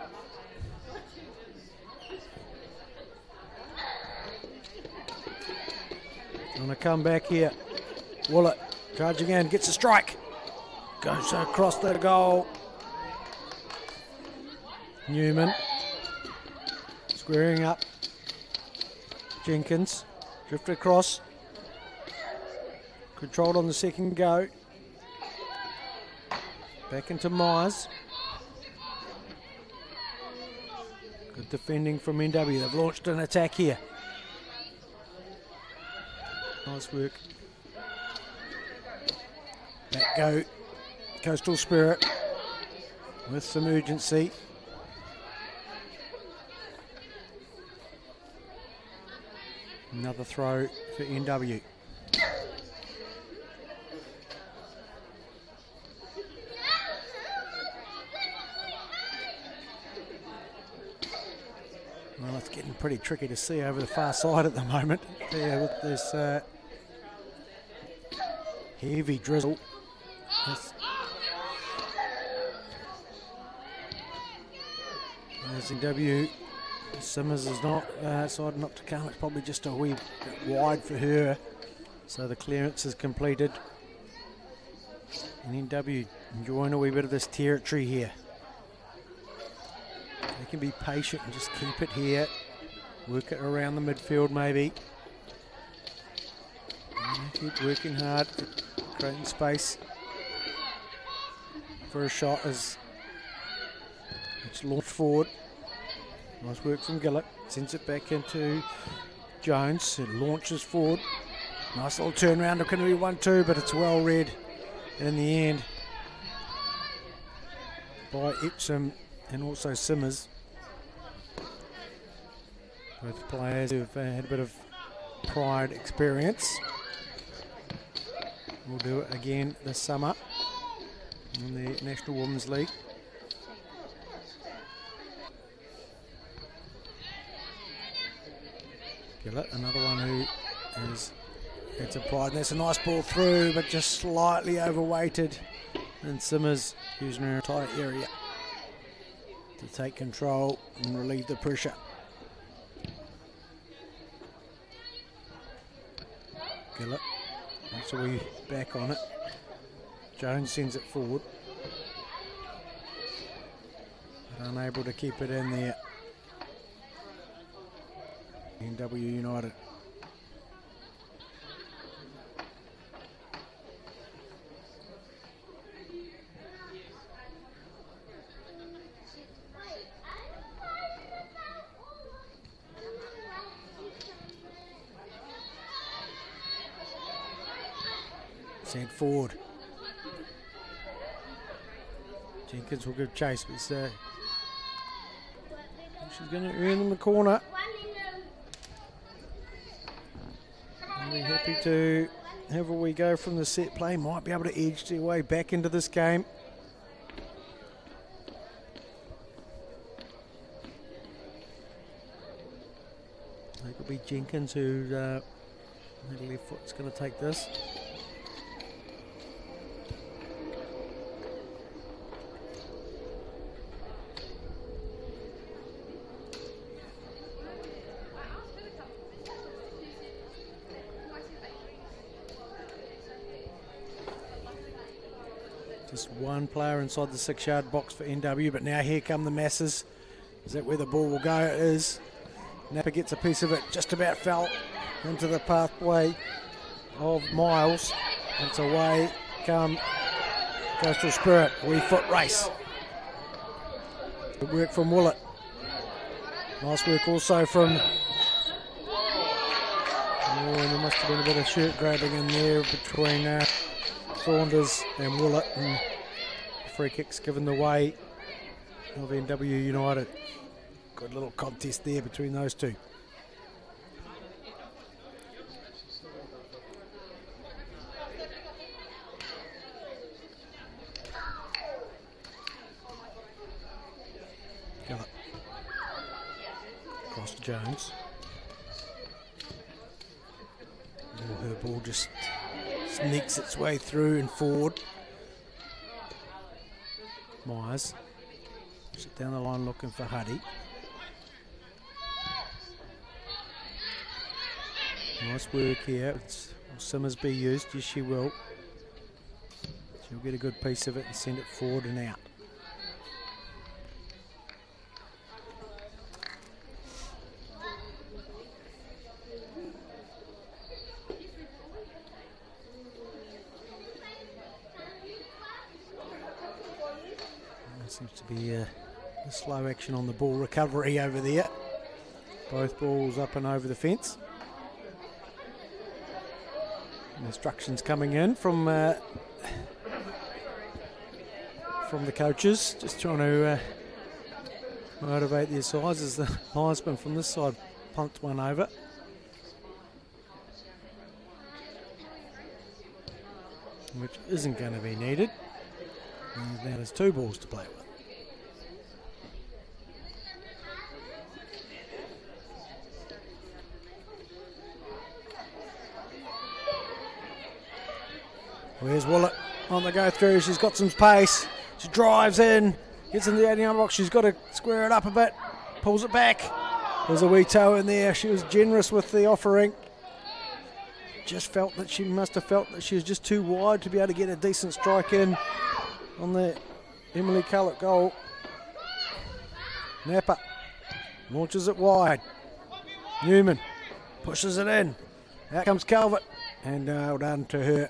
On a comeback here. Willett charging in, gets a strike. Goes across the goal. Newman squaring up. Jenkins drifted across. Controlled on the second go. Back into Myers. Good defending from NW. They've launched an attack here. Nice work. Back go. Coastal Spirit with some urgency. Another throw for NW. Well, it's getting pretty tricky to see over the far side at the moment. There with this heavy drizzle. As NW, Simmers is not decided not to come. It's probably just a wee bit wide for her. So the clearance is completed. And NW enjoying a wee bit of this territory here. They can be patient and just keep it here. Work it around the midfield maybe. And keep working hard, creating space for a shot as it's launched forward. Nice work from Gillett. Sends it back into Jones. It launches forward. Nice little turnaround. It can be 1-2, but it's well read in the end by Epsom and also Simmers. Both players who've had a bit of pride experience. We'll do it again this summer in the National Women's League. Gillett, another one who has had some pride. And that's a nice ball through, but just slightly overweighted. And Simmers using her entire area to take control and relieve the pressure. Gillett makes a wee back on it. Jones sends it forward, but unable to keep it in there. NW United. Sent forward. Jenkins will give chase, but she's going to earn in the corner. I'll be happy to have a wee go from the set play. Might be able to edge their way back into this game. I think it'll be Jenkins who the left foot's going to take this. Just one player inside the 6-yard box for NW, but now here come the masses. Is that where the ball will go? It is. Napa gets a piece of it, just about fell into the pathway of Miles. It's away come Coastal Spirit, wee foot race. Good work from Willett. Nice work also from... Oh, and there must have been a bit of shirt grabbing in there between Saunders and Willett, and free kicks given the way of NW United. Good little contest there between those two. Gillett. Across to Jones. Oh, her ball just sneaks its way through and forward. Myers sit down the line looking for Huddy. Nice work here. Will Simmers be used? Yes, she will. She'll get a good piece of it and send it forward and out. Seems to be a slow action on the ball recovery over there. Both balls up and over the fence. And instructions coming in from the coaches, just trying to motivate their sides as the linesman from this side punts one over. Which isn't going to be needed. And now there's 2 balls to play with. Where's Willett on the go through? She's got some pace. She drives in, gets in the 80-yard box. She's got to square it up a bit, pulls it back. There's a wee toe in there. She was generous with the offering. Just felt that she must have felt that she was just too wide to be able to get a decent strike in on the Emily Cullett goal. Napa launches it wide. Newman pushes it in. Out comes Calvert, and well done to her.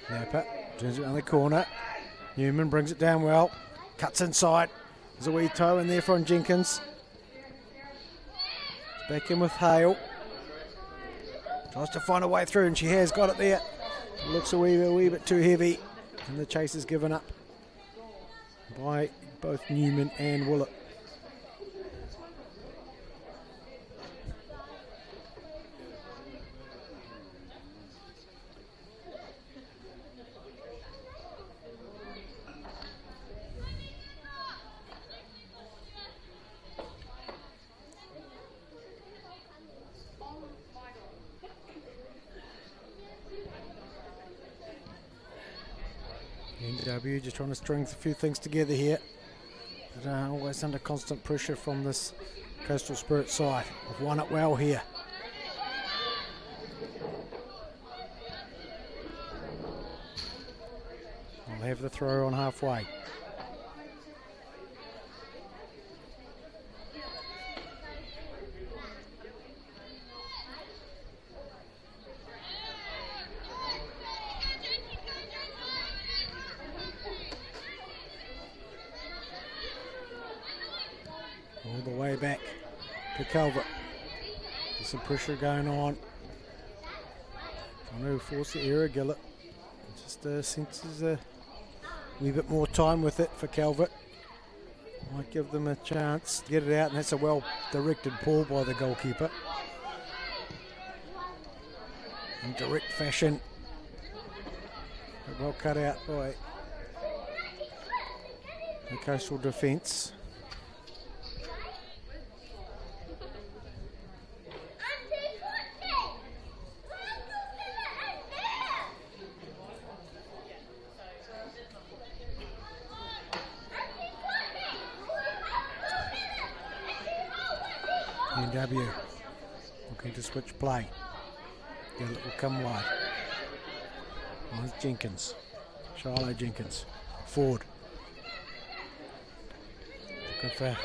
Napa turns it around the corner. Newman brings it down well. Cuts inside. There's a wee toe in there from Jenkins. Back in with Hale. Tries to find a way through, and she has got it there. It looks a wee bit too heavy, and the chase is given up by both Newman and Willett. NW just trying to string a few things together here, but always under constant pressure from this Coastal Spirit side. We've won it well here. We'll have the throw on halfway. All the way back to Calvert. There's some pressure going on. Trying to force the error. Gillett just senses a wee bit more time with it for Calvert. Might give them a chance to get it out, and that's a well-directed pull by the goalkeeper. In direct fashion. But well cut out by the Coastal defence. NW looking to switch play. Gillett will come wide. There's Jenkins. Shiloh Jenkins. Ford. Looking for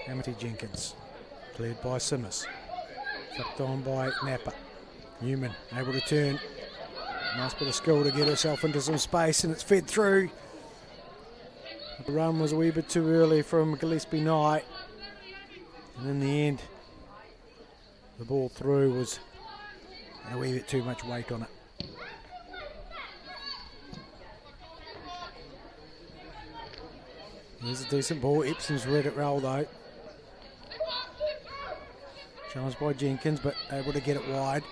Amity Jenkins. Cleared by Simmers. Flipped on by Napa. Newman able to turn. Nice bit of skill to get herself into some space, and it's fed through. The run was a wee bit too early from Gillespie Knight. And in the end, the ball through was a wee bit too much weight on it. There's a decent ball. Epsom's read it well though. Challenged by Jenkins, but able to get it wide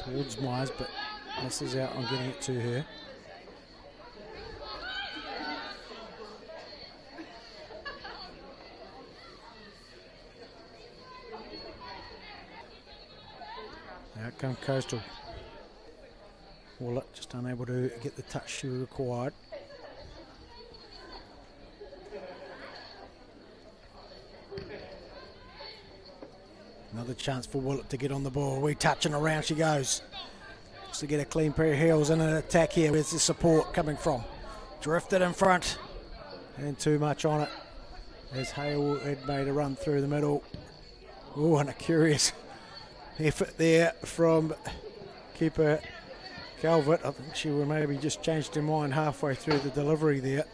towards Myers, but misses out on getting it to her. Out come Coastal. Willett just unable to get the touch she required. Another chance for Willett to get on the ball. Wee touch and around she goes. Just to get a clean pair of heels and an attack here. Where's the support coming from? Drifted in front. And too much on it. As Hale had made a run through the middle. Oh, and a curious effort there from keeper Calvert. I think she would maybe just changed her mind halfway through the delivery there.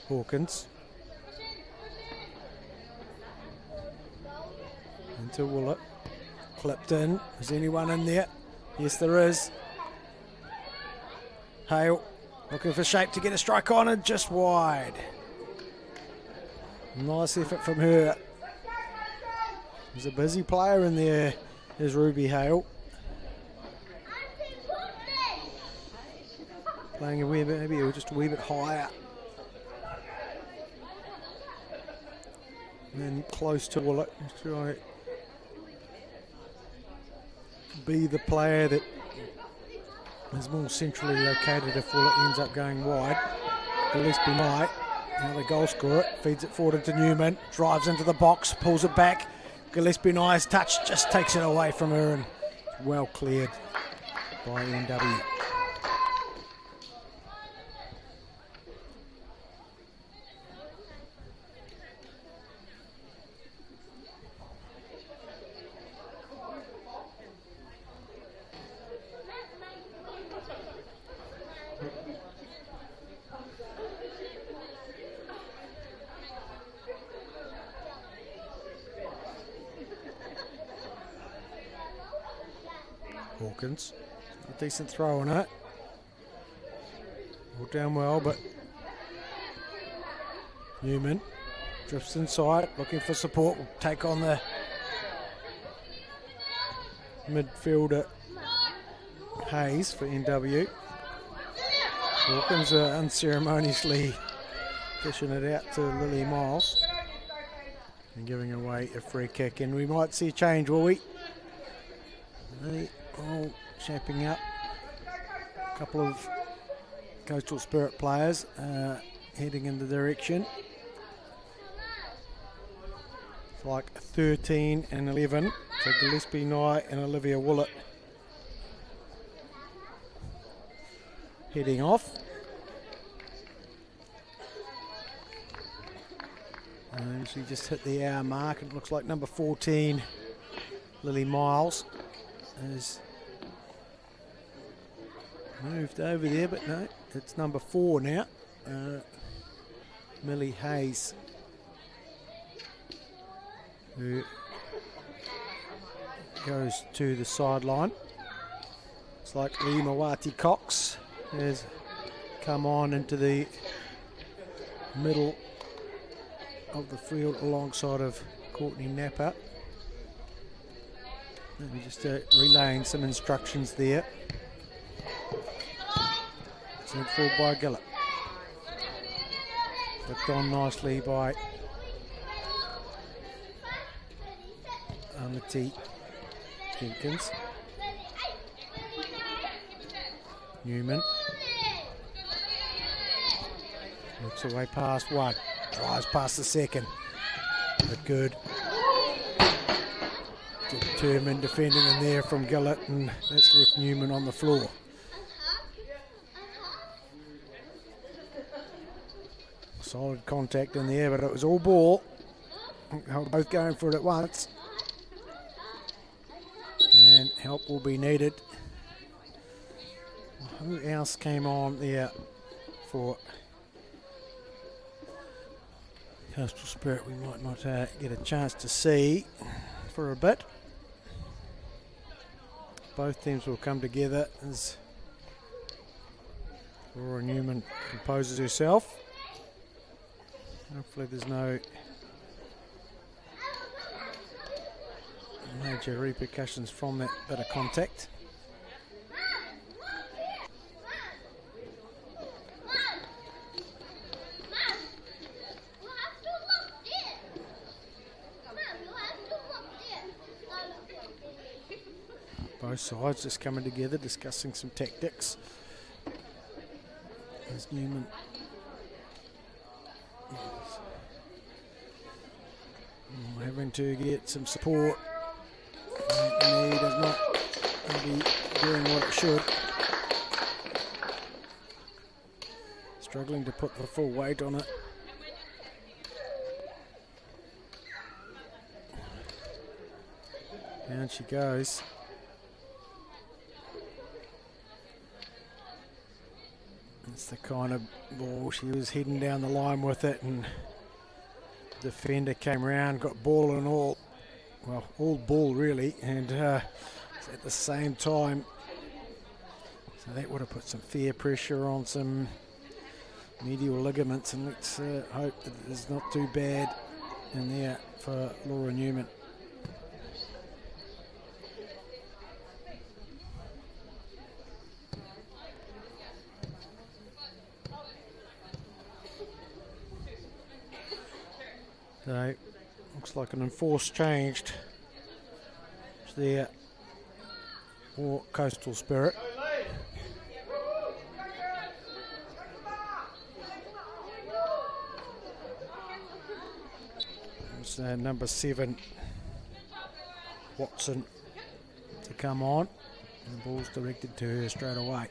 Hawkins. Into Willett. Clipped in. Is anyone in there? Yes, there is. Hale looking for shape to get a strike on, and just wide. Nice effort from her. There's a busy player in there, is Ruby Hale. playing a wee bit, maybe or just a wee bit higher. And then close to Willett. Try be the player that is more centrally located if Willett ends up going wide. Gillespie Knight, now the goal scorer, feeds it forward into Newman, drives into the box, pulls it back. Gillespie Knight's touch just takes it away from her and well cleared by NW. Hawkins, a decent throw on it. All down well, but Newman drifts inside, looking for support. Will take on the midfielder Hayes for NW. Hawkins unceremoniously dishing it out to Lily Miles and giving away a free kick. And we might see a change, will we? They all shaping up. A couple of Coastal Spirit players heading in the direction. It's like 13 and 11. So Gillespie Knight and Olivia Willett heading off. She just hit the hour mark. It looks like number 14, Lily Miles, has moved over there, but no, it's number 4 now. Millie Hayes, who goes to the sideline. It's like Lee Mawati Cox has come on into the middle of the field alongside of Courtney Napper. Maybe just relaying some instructions there. Sent forward by Gillett. Flipped on nicely by Amity Jenkins. Newman. Looks away past one. Drives past the second. But good. Determined defending in there from Gillett, and that's left Newman on the floor. Solid contact in there, but it was all ball. They were both going for it at once. And help will be needed. Who else came on there for Coastal Spirit? We might not get a chance to see for a bit. Both teams will come together as Laura Newman composes herself. Hopefully there's no major repercussions from that bit of contact. Both sides just coming together, discussing some tactics. As Newman having to get some support. The knee does not be doing what it should. Struggling to put the full weight on it. Down she goes. It's the kind of ball, she was heading down the line with it, and the defender came around, got ball and all, well, all ball really, and at the same time, so that would have put some fair pressure on some medial ligaments, and let's hope that it's not too bad in there for Laura Newman. So, looks like an enforced change there for Coastal Spirit. It's number 7, Watson, to come on. And the ball's directed to her straight away.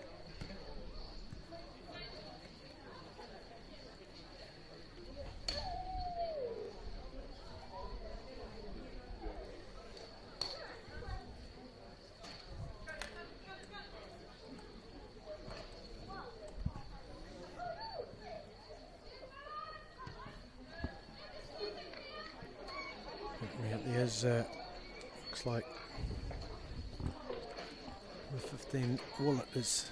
There's looks like the 15 Wallet is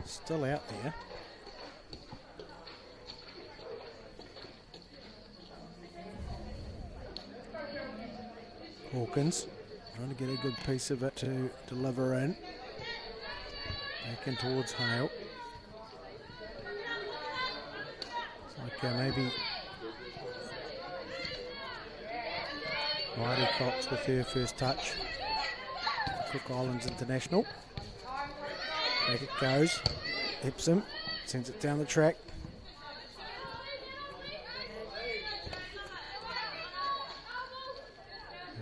still out there. Hawkins trying to get a good piece of it to deliver in. Back in towards Hale. It's like maybe Mighty Cox with her first touch. Cook Islands International. Back it goes. Epsom sends it down the track.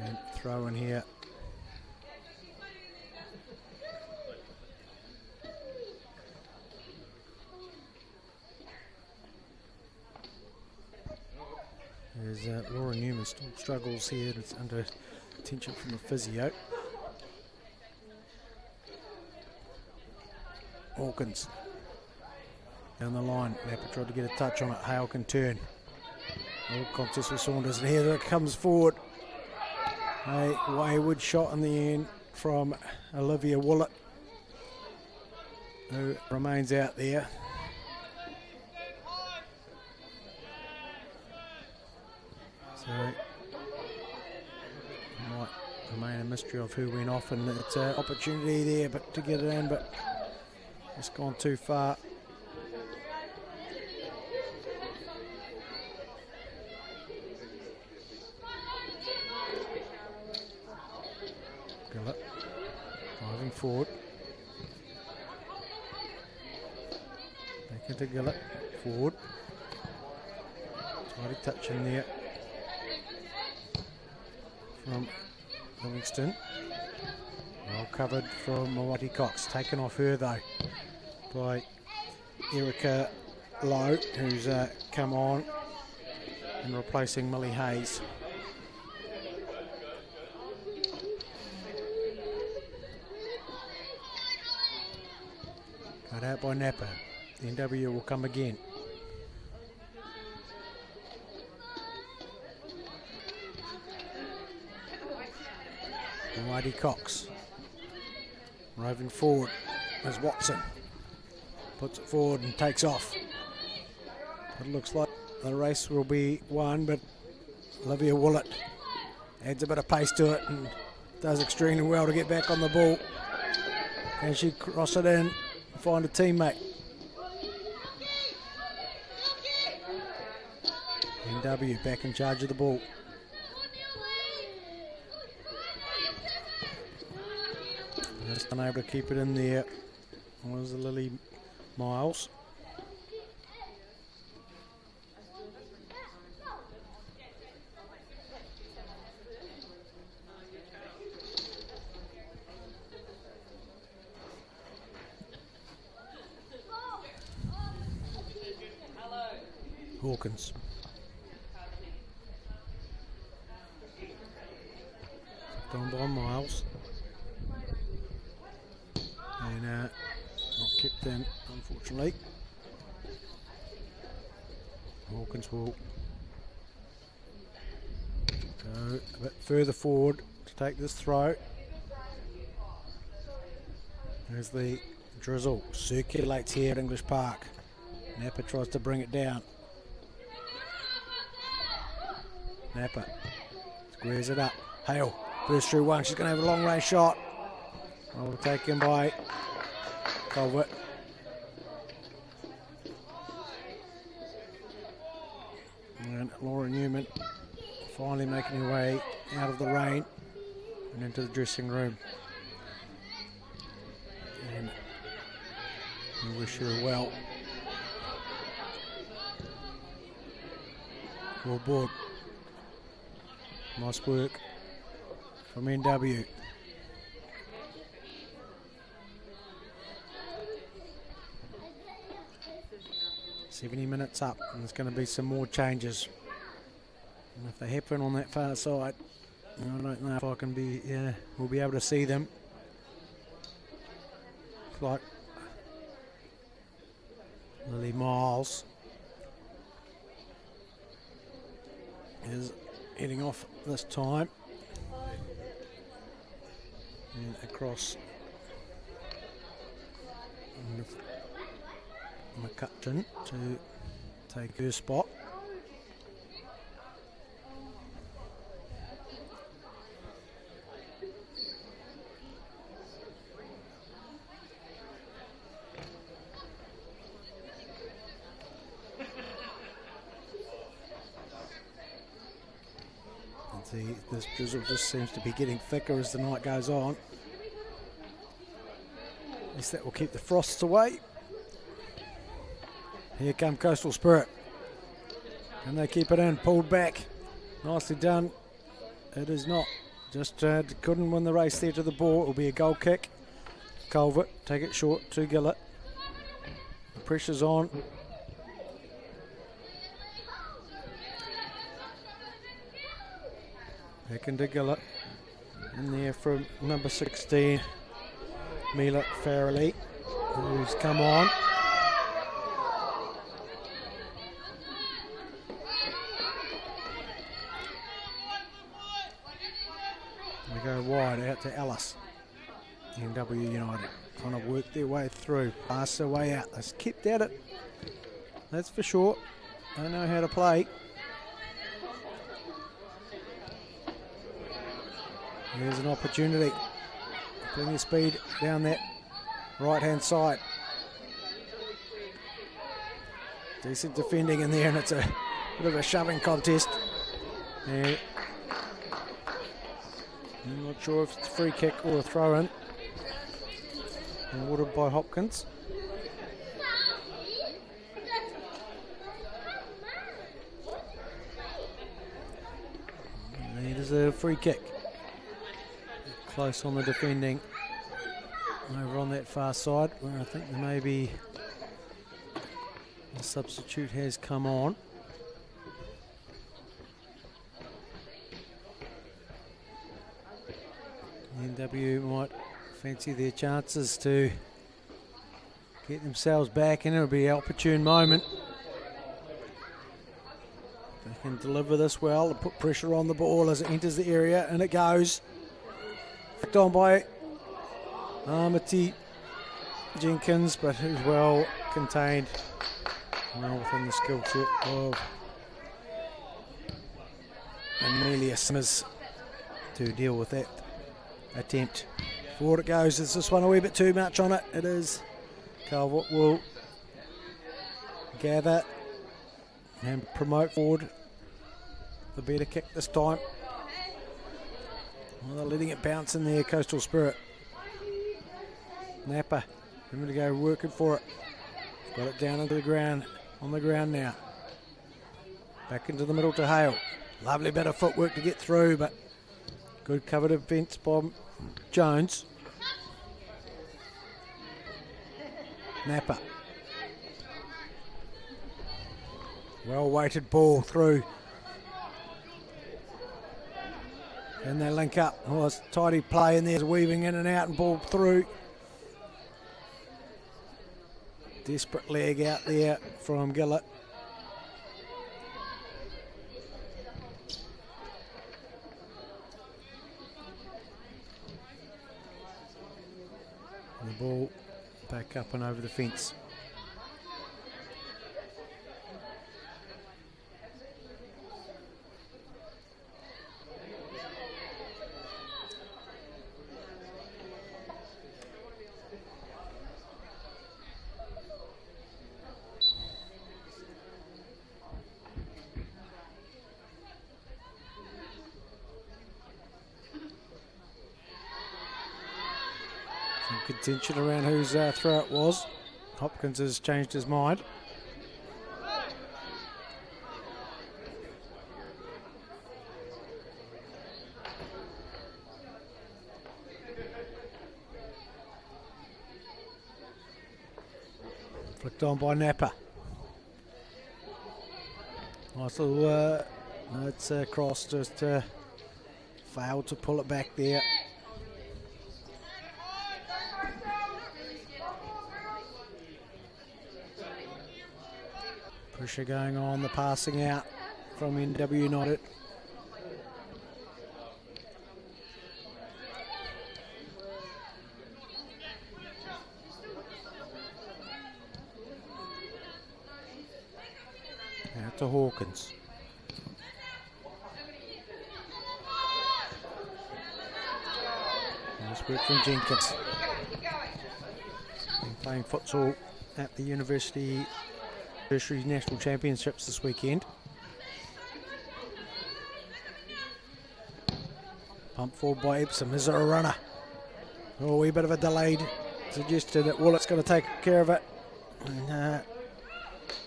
And throw in here. There's Laura Newman still struggles here. It's under attention from the physio. Hawkins down the line. Napper tried to get a touch on it. Hale can turn. All contest with Saunders, and here it comes forward. A wayward shot in the end from Olivia Willett, who remains out there. So might remain a mystery of who went off, and it's an opportunity there but to get it in, but it's gone too far. Gillett driving forward. Back into Gillett, forward. Try to touch in there from Livingston. Well covered from Mighty Cox. Taken off her though by Erica Lowe, who's come on and replacing Millie Hayes. Cut out by Napper. The NW will come again. Mighty Cox. Roving forward as Watson puts it forward and takes off. It looks like the race will be won, but Olivia Willett adds a bit of pace to it and does extremely well to get back on the ball. Can she cross it in and find a teammate? NW back in charge of the ball. Just unable to keep it in there was the Lily Miles. Hawkins. Down by Miles. And not kept in, unfortunately. Hawkins will go a bit further forward to take this throw. There's the drizzle, circulates here at English Park. Napper tries to bring it down. Napper squares it up. Hale bursts through one. She's going to have a long range shot. Taken by Colbert. And Laura Newman finally making her way out of the rain and into the dressing room. And we wish her well. All aboard. Nice work from NW. "70 minutes up, and there's going to be some more changes. And if they happen on that far side, I don't know if I can be, we'll be able to see them. Looks like Lily Miles is heading off this time. And across McCutcheon to take her spot. This drizzle just seems to be getting thicker as the night goes on. At least that will keep the frosts away. Here come Coastal Spirit. And they keep it in, pulled back. Nicely done. It is not. Just couldn't win the race there to the ball. It will be a goal kick. Culvert, take it short to Gillett. The pressure's on. Back into Gillett. In there from number 16, Mila Farrelly, who's come on. They go wide out to Alice. NW United trying to work their way through, pass their way out. They've kept at it, that's for sure. They know how to play. Here's an opportunity. Plenty of speed down that right-hand side. Decent defending in there, and it's a bit of a shoving contest. And I'm not sure if it's a free kick or a throw-in. Awarded by Hopkins. And it is a free kick. Close on the defending over on that far side, where I think there may be a substitute has come on. NW might fancy their chances to get themselves back, and it'll be an opportune moment. They can deliver this well to put pressure on the ball as it enters the area, and it goes. On by Amity Jenkins, but who's well contained, well within the skill set of Amelia Simmers to deal with that attempt. Forward it goes. Is this one a wee bit too much on it? It is. Calvert will gather and promote forward. The better kick this time. Well, they're letting it bounce in there, Coastal Spirit. Napa, going to go working for it. Got it down into the ground, on the ground now. Back into the middle to Hale. Lovely bit of footwork to get through, but good cover defence by Jones. Napa. Well weighted ball through. And they link up. Oh, it's tidy play in there, weaving in and out and ball through. Desperate leg out there from Gillett. And the ball back up and over the fence. contention around whose throw it was. Hopkins has changed his mind. Flicked on by Napa. Nice little, no, it's cross, just failed to pull it back there. Pressure going on, the passing out from NW United. Out to Hawkins. Nice work from Jenkins. Been playing futsal at the University National Championships this weekend. Pump forward by Epsom. Is there a runner? Oh, a wee bit of a delayed suggestion that Willett's going to take care of it. And,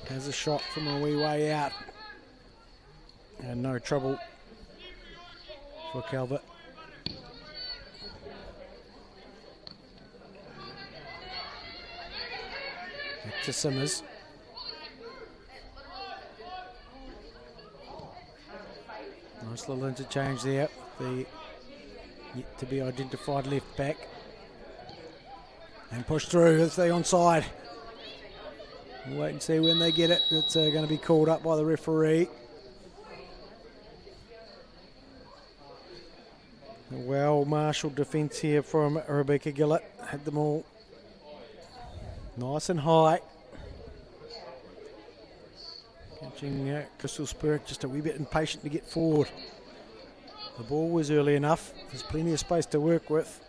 has a shot from a wee way out. And no trouble for Calvert. Back to Simmers. Nice little interchange there. The yet to be identified left back. And push through as they onside. We'll wait and see when they get it. It's going to be called up by the referee. A well-marshalled defence here from Rebecca Gillett. Had them all nice and high. Catching Crystal Spirit just a wee bit impatient to get forward. The ball was early enough. There's plenty of space to work with.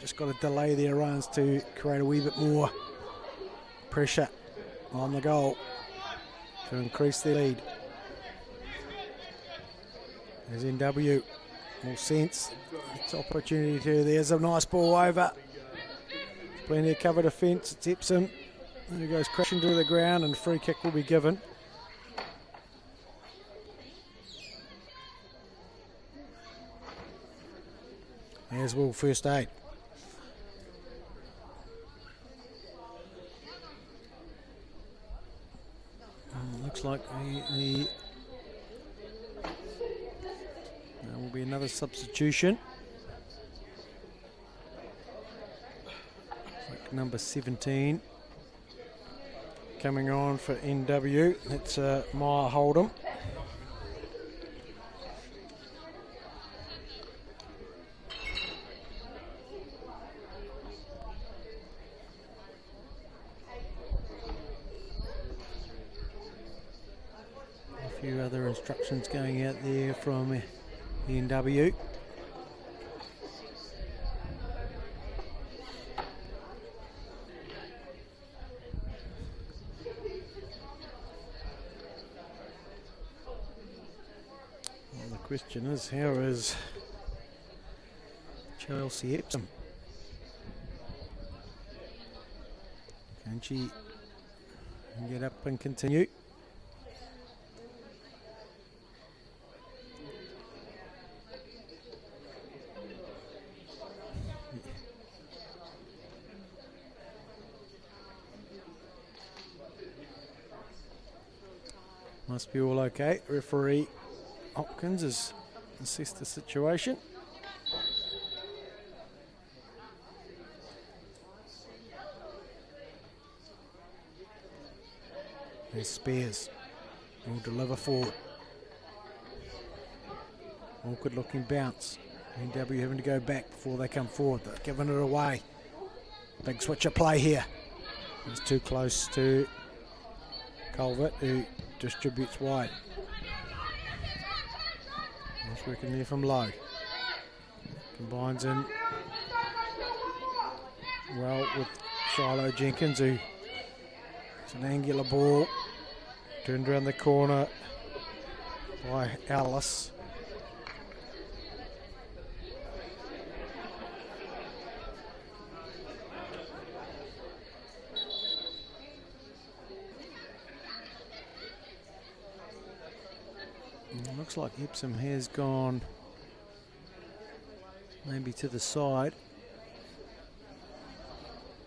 Just got to delay their runs to create a wee bit more pressure on the goal to increase their lead. There's NW, more sense. It's opportunity to. There's a nice ball over. Plenty of cover defence. It's Epsom. There he goes crashing to the ground, and free kick will be given. There's Will first aid. Looks like there will be another substitution. Like number 17 coming on for NW. That's Maya Hold'em. Few other instructions going out there from the NW. Well, the question is, how is Chelsea Epsom? Can she get up and continue? Must be all okay. Referee Hopkins has assessed the situation. There's Spears. Will deliver forward. Awkward looking bounce. NW having to go back before they come forward. They're giving it away. Big switch of play here. It's too close to Culvert, who distributes wide. Nice working there from low. Combines in well with Shiloh Jenkins, who it's an angular ball. Turned around the corner by Alice. Looks like Epsom has gone maybe to the side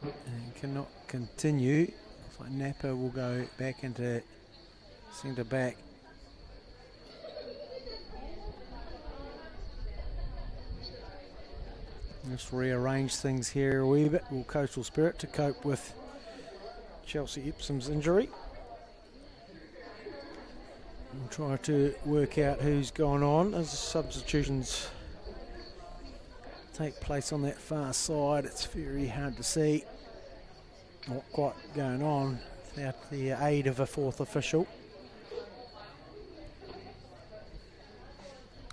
and cannot continue. Looks like Napa will go back into centre back. Let's rearrange things here a wee bit. Will Coastal Spirit to cope with Chelsea Epsom's injury. We'll try to work out who's gone on as substitutions take place on that far side. It's very hard to see what quite going on without the aid of a fourth official.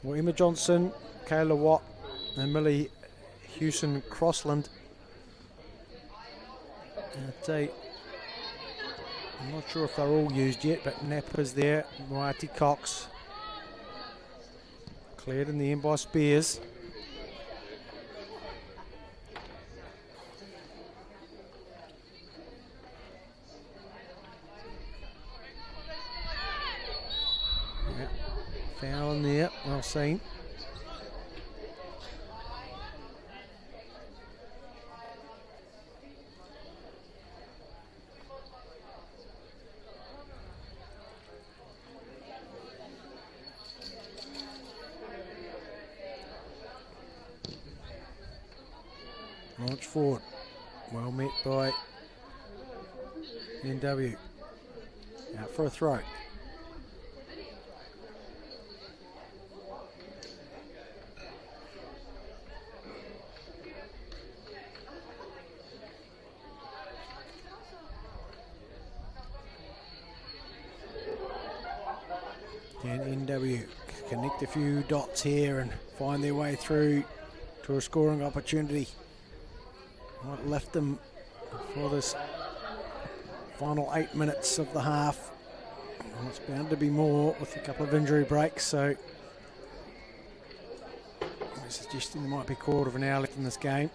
Well, Emma Johnson, Kayla Watt and Millie Hewson Crossland. I'm not sure if they're all used yet, but Napa's there. Moati Cox cleared in the end by Spears. Yeah, foul in there, well seen. Launch forward, well met by NW. Out for a throw. Can NW connect a few dots here and find their way through to a scoring opportunity? Might left them for this final 8 minutes of the half. Well, it's bound to be more with a couple of injury breaks, so I'm suggesting there might be a quarter of an hour left in this game.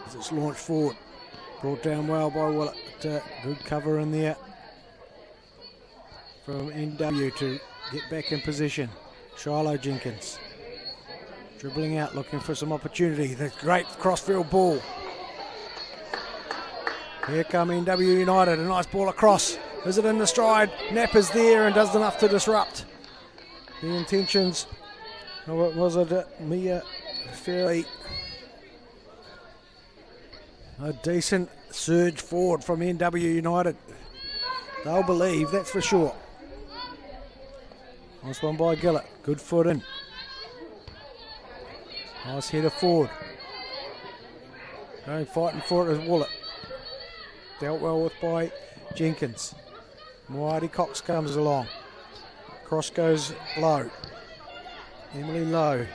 As it's launched forward, brought down well by Willett. Good cover in there from NW to get back in position. Shiloh Jenkins dribbling out, looking for some opportunity. The great crossfield ball. Here come NW United, a nice ball across. Is it in the stride? Napa's there and does enough to disrupt the intentions. Oh, was it Mia Fairley? A decent surge forward from NW United. They'll believe, that's for sure. Nice one by Gillett, good foot in. Nice header forward. Going fighting for it is Willett. Dealt well with by Jenkins. Moati Cox comes along. Cross goes low. Emily Lowe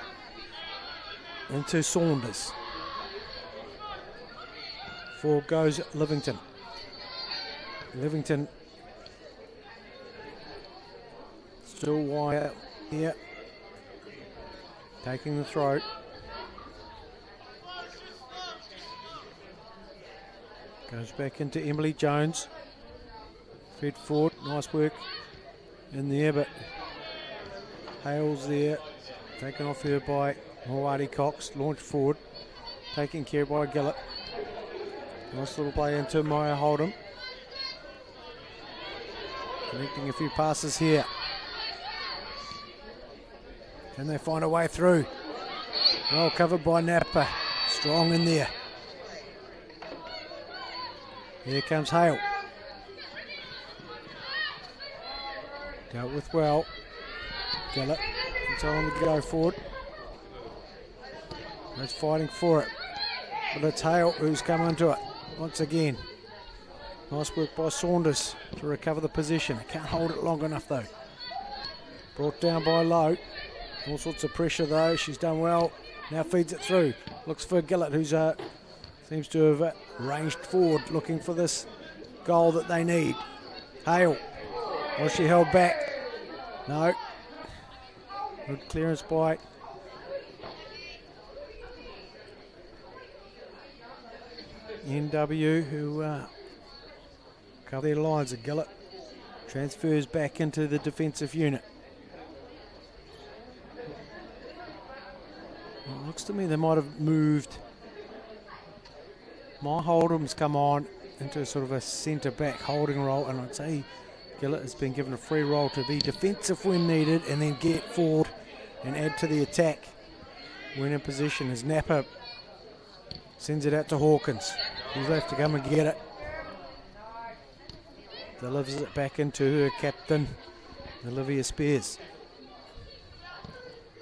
into Saunders. Forward goes Livington. Livington still wide here. Taking the throw. Goes back into Emily Jones. Fed forward, nice work in there, but Hale's there. Taken off her by Moati Cox. Launched forward. Taken care by Gillett. Nice little play into Maya Holdham. Connecting a few passes here. Can they find a way through? Well covered by Napa. Strong in there. Here comes Hale. Dealt with well. Gillett. It's on the go forward. It's fighting for it. But it's Hale who's come into it once again. Nice work by Saunders to recover the position. Can't hold it long enough though. Brought down by Lowe. All sorts of pressure though. She's done well. Now feeds it through. Looks for Gillett, who's seems to have ranged forward, looking for this goal that they need. Hale. Was she held back? No. Good clearance by NW, who cover their lines. Gillett transfers back into the defensive unit. Looks to me they might have moved. My Hold'em's come on into sort of a centre-back holding role, and I'd say Gillett has been given a free role to be defensive when needed and then get forward and add to the attack when in position. As Napa sends it out to Hawkins, who's left to come and get it. Delivers it back into her captain, Olivia Spears.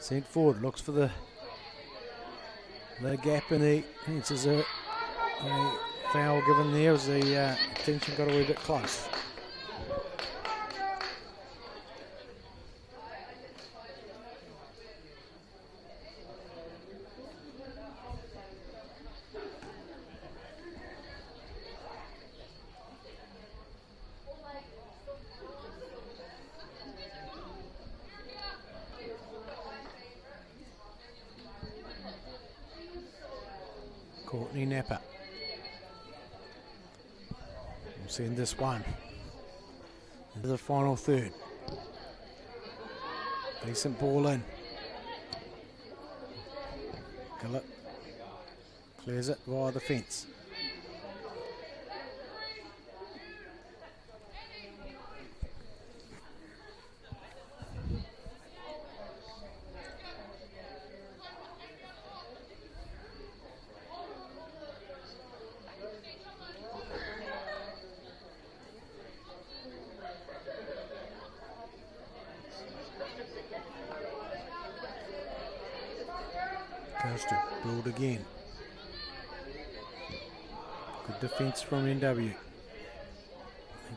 Sent forward, looks for the gap in the fence. Is a foul given there as the tension got a wee bit close. Courtney Napa. We'll send this one into the final third. Decent ball in. Gillett clears it via the fence. To build again. Good defence from NW. Need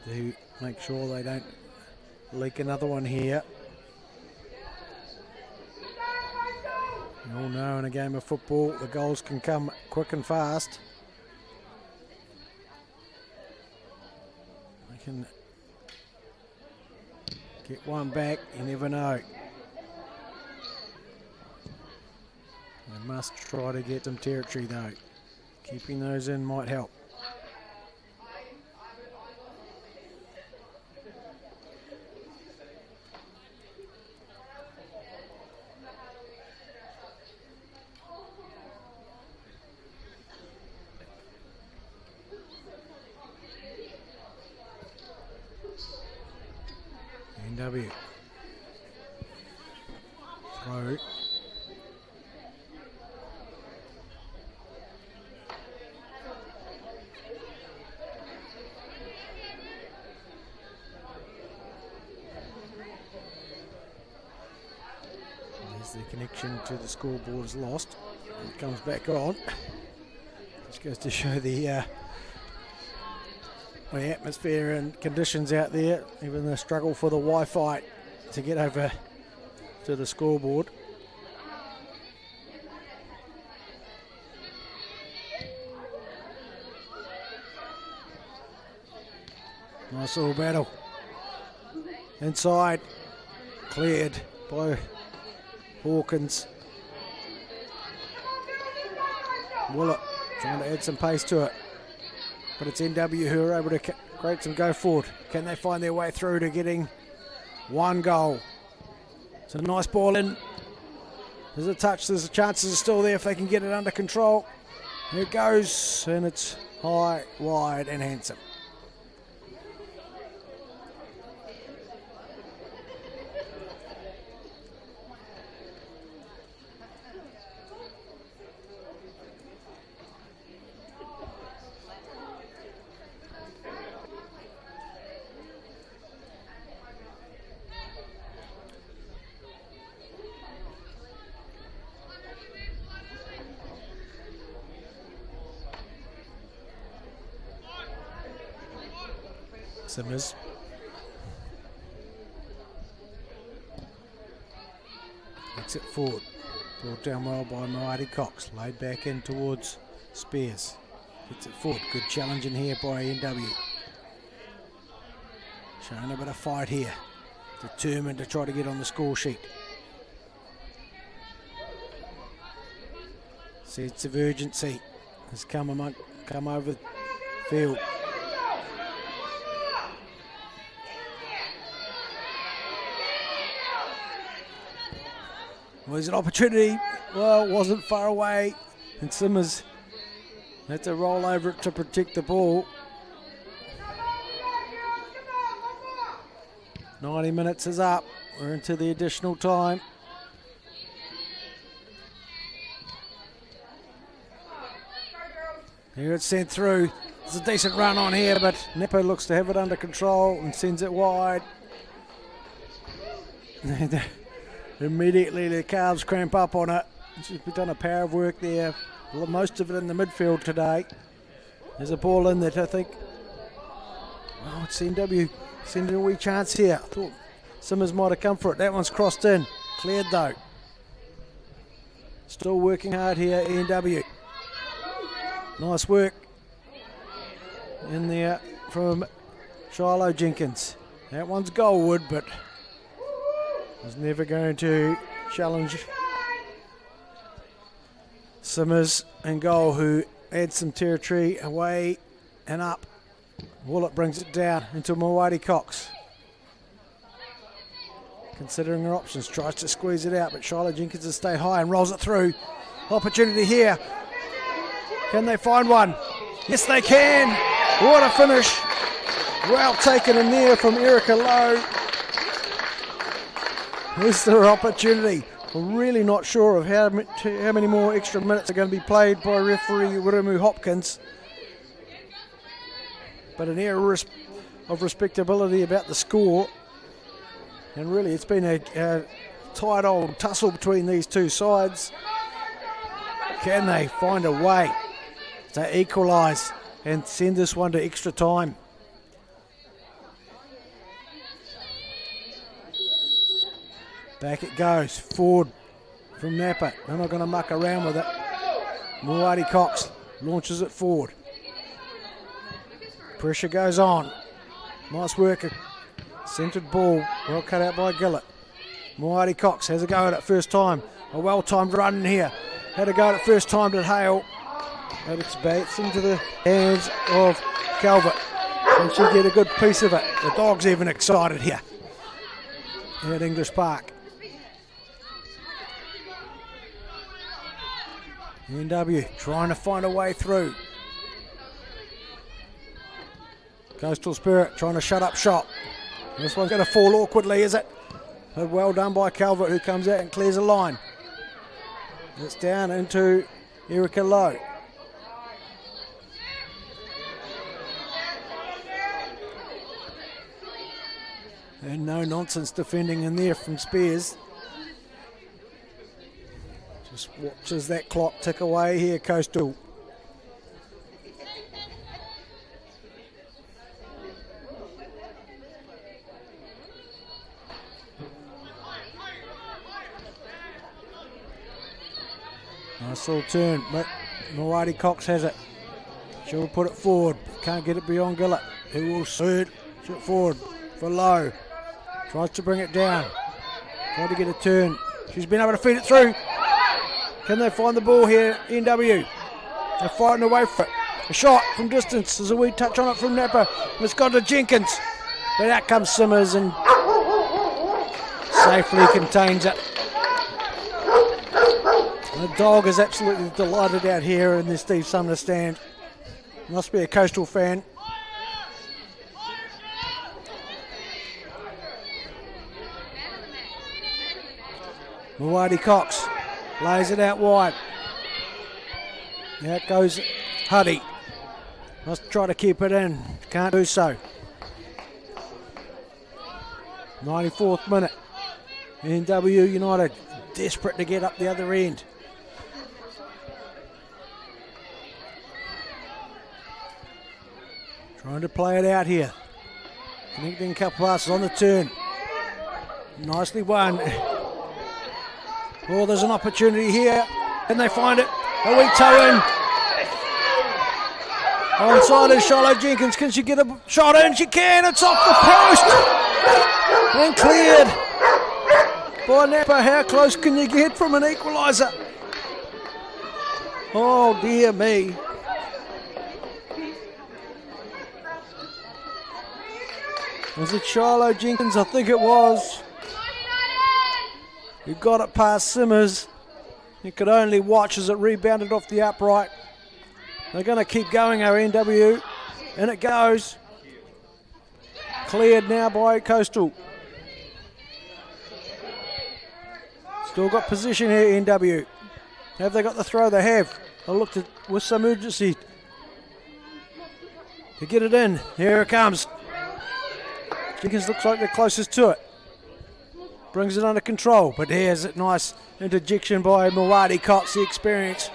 to make sure they don't leak another one here. You all know in a game of football the goals can come quick and fast. They can get one back, you never know. They must try to get some territory though. Keeping those in might help. NW. Throw. The connection to the scoreboard is lost. It comes back on. Just goes to show the atmosphere and conditions out there, even the struggle for the Wi-Fi to get over to the scoreboard. Nice little battle. Inside, cleared by Hawkins. Willett trying to add some pace to it, but it's NW who are able to create some go forward. Can they find their way through to getting one goal? It's a nice ball in. There's a touch, there's a chances are still there if they can get it under control. Here it goes, and it's high, wide and handsome. Simmers. Takes it forward. Brought down well by Mariah Cox. Laid back in towards Spears. Gets it forward. Good challenge in here by NW. Showing a bit of fight here. Determined to try to get on the score sheet. Sense of urgency has come over the field. Was an opportunity. Well, it wasn't far away. And Simmers had to roll over it to protect the ball. 90 minutes is up. We're into the additional time. Here it's sent through. There's a decent run on here, but Nepo looks to have it under control and sends it wide. Immediately the calves cramp up on it. She's done a power of work there. Most of it in the midfield today. There's a ball in that I think. Oh, it's NW sending a wee chance here. I thought Simmers might have come for it. That one's crossed in. Cleared though. Still working hard here, NW. Nice work in there from Shiloh Jenkins. That one's goalwood, but was never going to challenge Simmers and goal, who adds some territory away and up. Wallett brings it down into Mawadi Cox. Considering her options, tries to squeeze it out, but Shiloh Jenkins has stayed high and rolls it through. Opportunity here. Can they find one? Yes, they can. What a finish. Well taken in there from Erica Lowe. Is their opportunity? We're really not sure of how many more extra minutes are going to be played by referee Wiremu Hopkins. But an air of respectability about the score. And really it's been a tight old tussle between these two sides. Can they find a way to equalise and send this one to extra time? Back it goes, forward from Napa. They're not going to muck around with it. Mawadi Cox launches it forward. Pressure goes on. Nice work, a centred ball, well cut out by Gillett. Mawadi Cox has a go at it first time. A well-timed run in here. Had a go at it first time to Hale. But it's back into the hands of Calvert. And she get a good piece of it. The dog's even excited here at English Park. NW trying to find a way through. Coastal Spirit trying to shut up shop. This one's going to fall awkwardly, is it? But well done by Calvert, who comes out and clears a line. It's down into Erica Lowe. And no nonsense defending in there from Spears. Just watches that clock tick away here, Coastal. Nice little turn, but Mawadi Cox has it. She'll put it forward. Can't get it beyond Gillett. He will shoot it forward for Lowe. Tries to bring it down. Trying to get a turn. She's been able to feed it through. Can they find the ball here, NW? They're fighting away for it. A shot from distance. There's a wee touch on it from Napa. It's gone to Jenkins. But out comes Simmers and safely contains it. The dog is absolutely delighted out here in the Steve Sumner stand. Must be a Coastal fan. Mawadi Cox lays it out wide. Out goes Huddy. Must try to keep it in. Can't do so. 94th minute. NW United desperate to get up the other end. Trying to play it out here. Connecting a couple passes on the turn. Nicely won. Oh, there's an opportunity here. Can they find it? A wee toe in. Onside is Shiloh Jenkins. Can she get a shot in? She can. It's off the post. And cleared by Napa. How close can you get from an equaliser? Oh, dear me. Was it Shiloh Jenkins? I think it was. who got it past Simmers. You could only watch as it rebounded off the upright. They're going to keep going, our NW. And it goes. Cleared now by Coastal. Still got position here, NW. Have they got the throw? They have. They looked at with some urgency to get it in. Here it comes. Jenkins looks like they're closest to it. Brings it under control, but here's a nice interjection by Mawadi Cox, the experience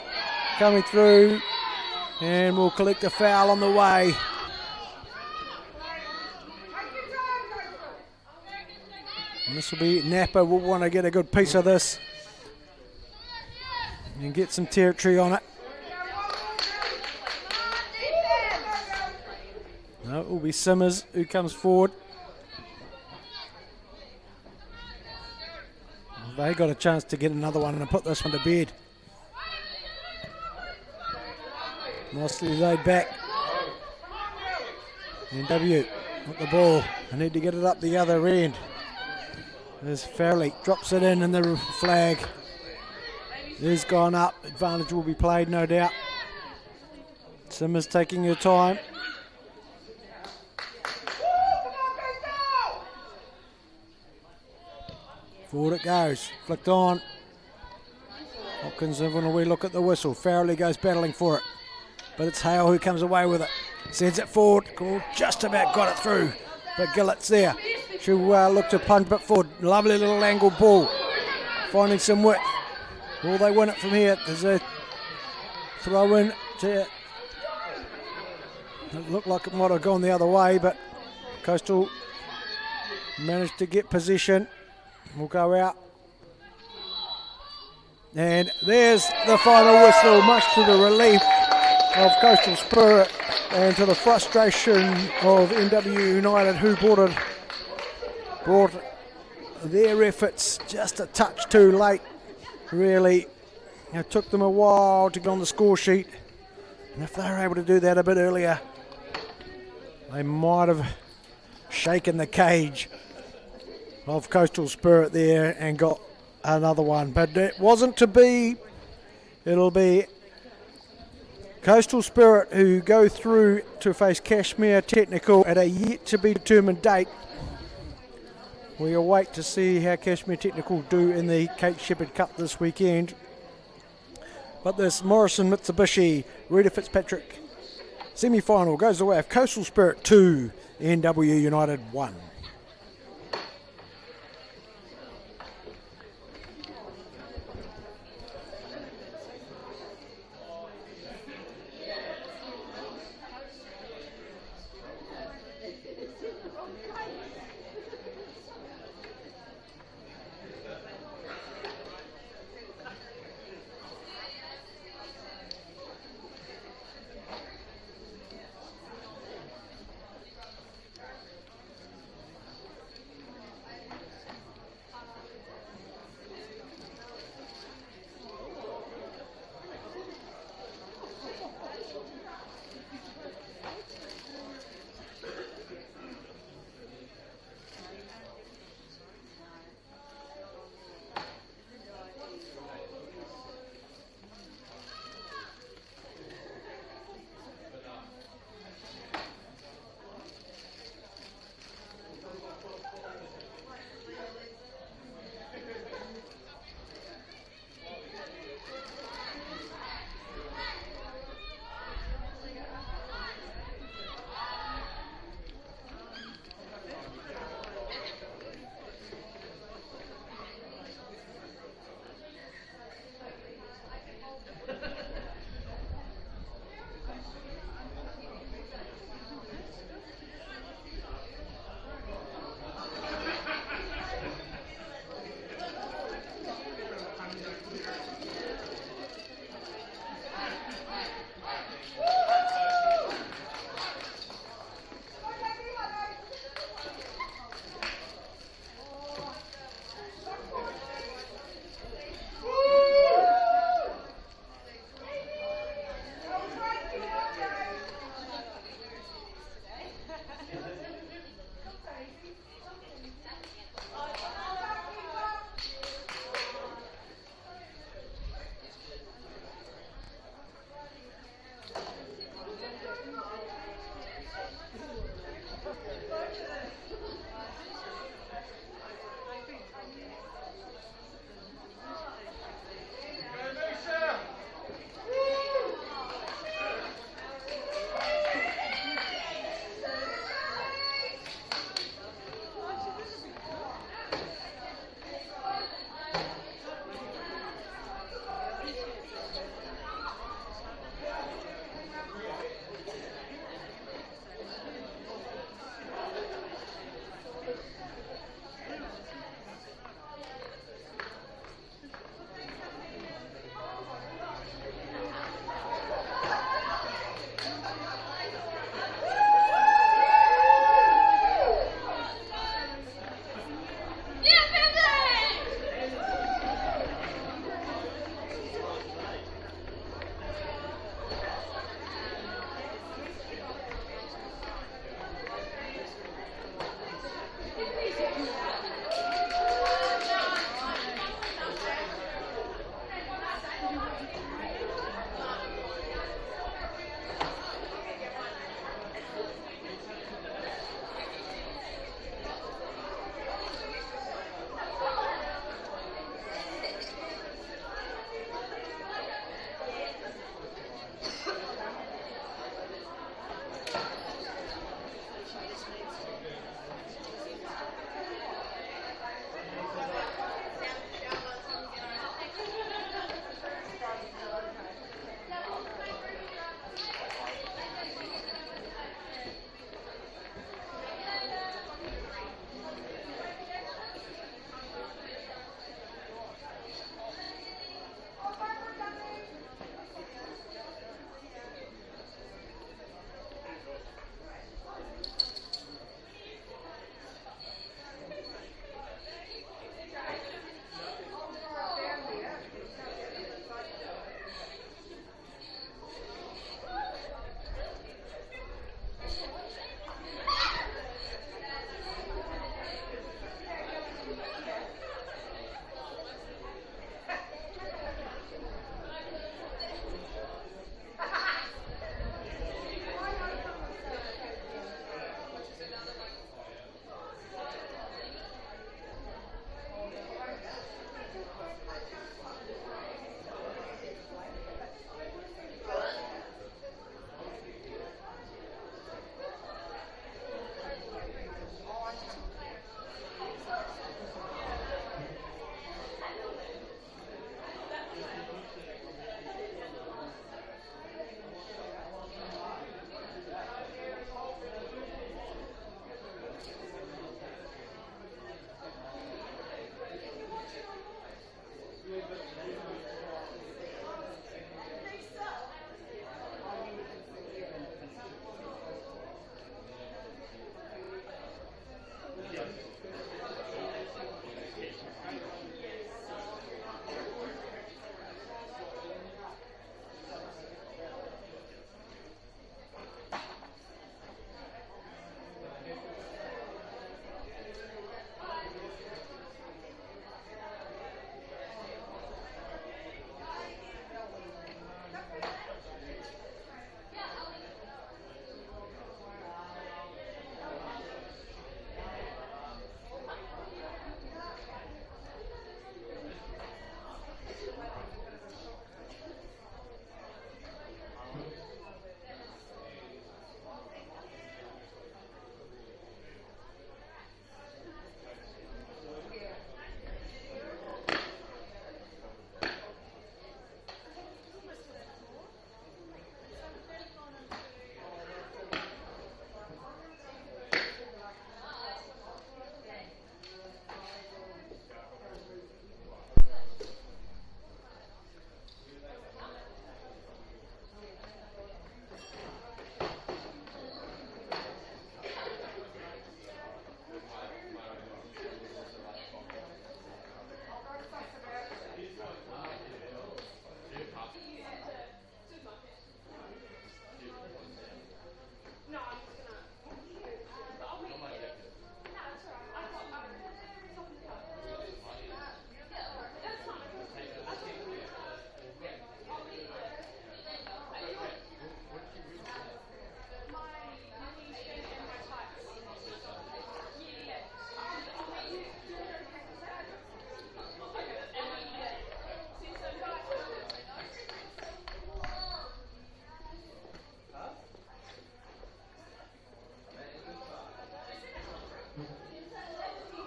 coming through, and we'll collect a foul on the way. And this will be Napa will want to get a good piece of this and get some territory on it. No, it will be Simmers who comes forward. They got a chance to get another one and put this one to bed. Nicely laid back. NW with the ball. They need to get it up the other end. There's Farrelly, drops it in and the flag is gone up. Advantage will be played, no doubt. Simmers taking her time. Forward it goes, flicked on. Hopkins having a wee look at the whistle. Farrelly goes battling for it, but it's Hale who comes away with it. Sends it forward, just about got it through, but Gillett's there. She'll look to punch it forward. Lovely little angle ball, finding some width. Will they win it from here? There's a throw in to it. It looked like it might have gone the other way, but Coastal managed to get position. We'll go out. And there's the final whistle, much to the relief of Coastal Spirit and to the frustration of NW United, who brought their efforts just a touch too late, really. It took them a while to get on the score sheet. And if they were able to do that a bit earlier, they might have shaken the cage of Coastal Spirit there and got another one, but it wasn't to be. It'll be Coastal Spirit who go through to face Cashmere Technical at a yet to be determined date. We await to see how Cashmere Technical do in the Kate Shepherd Cup this weekend. But this Morrison Mitsubishi Reta Fitzpatrick semi-final goes the way of Coastal Spirit 2, NW United 1.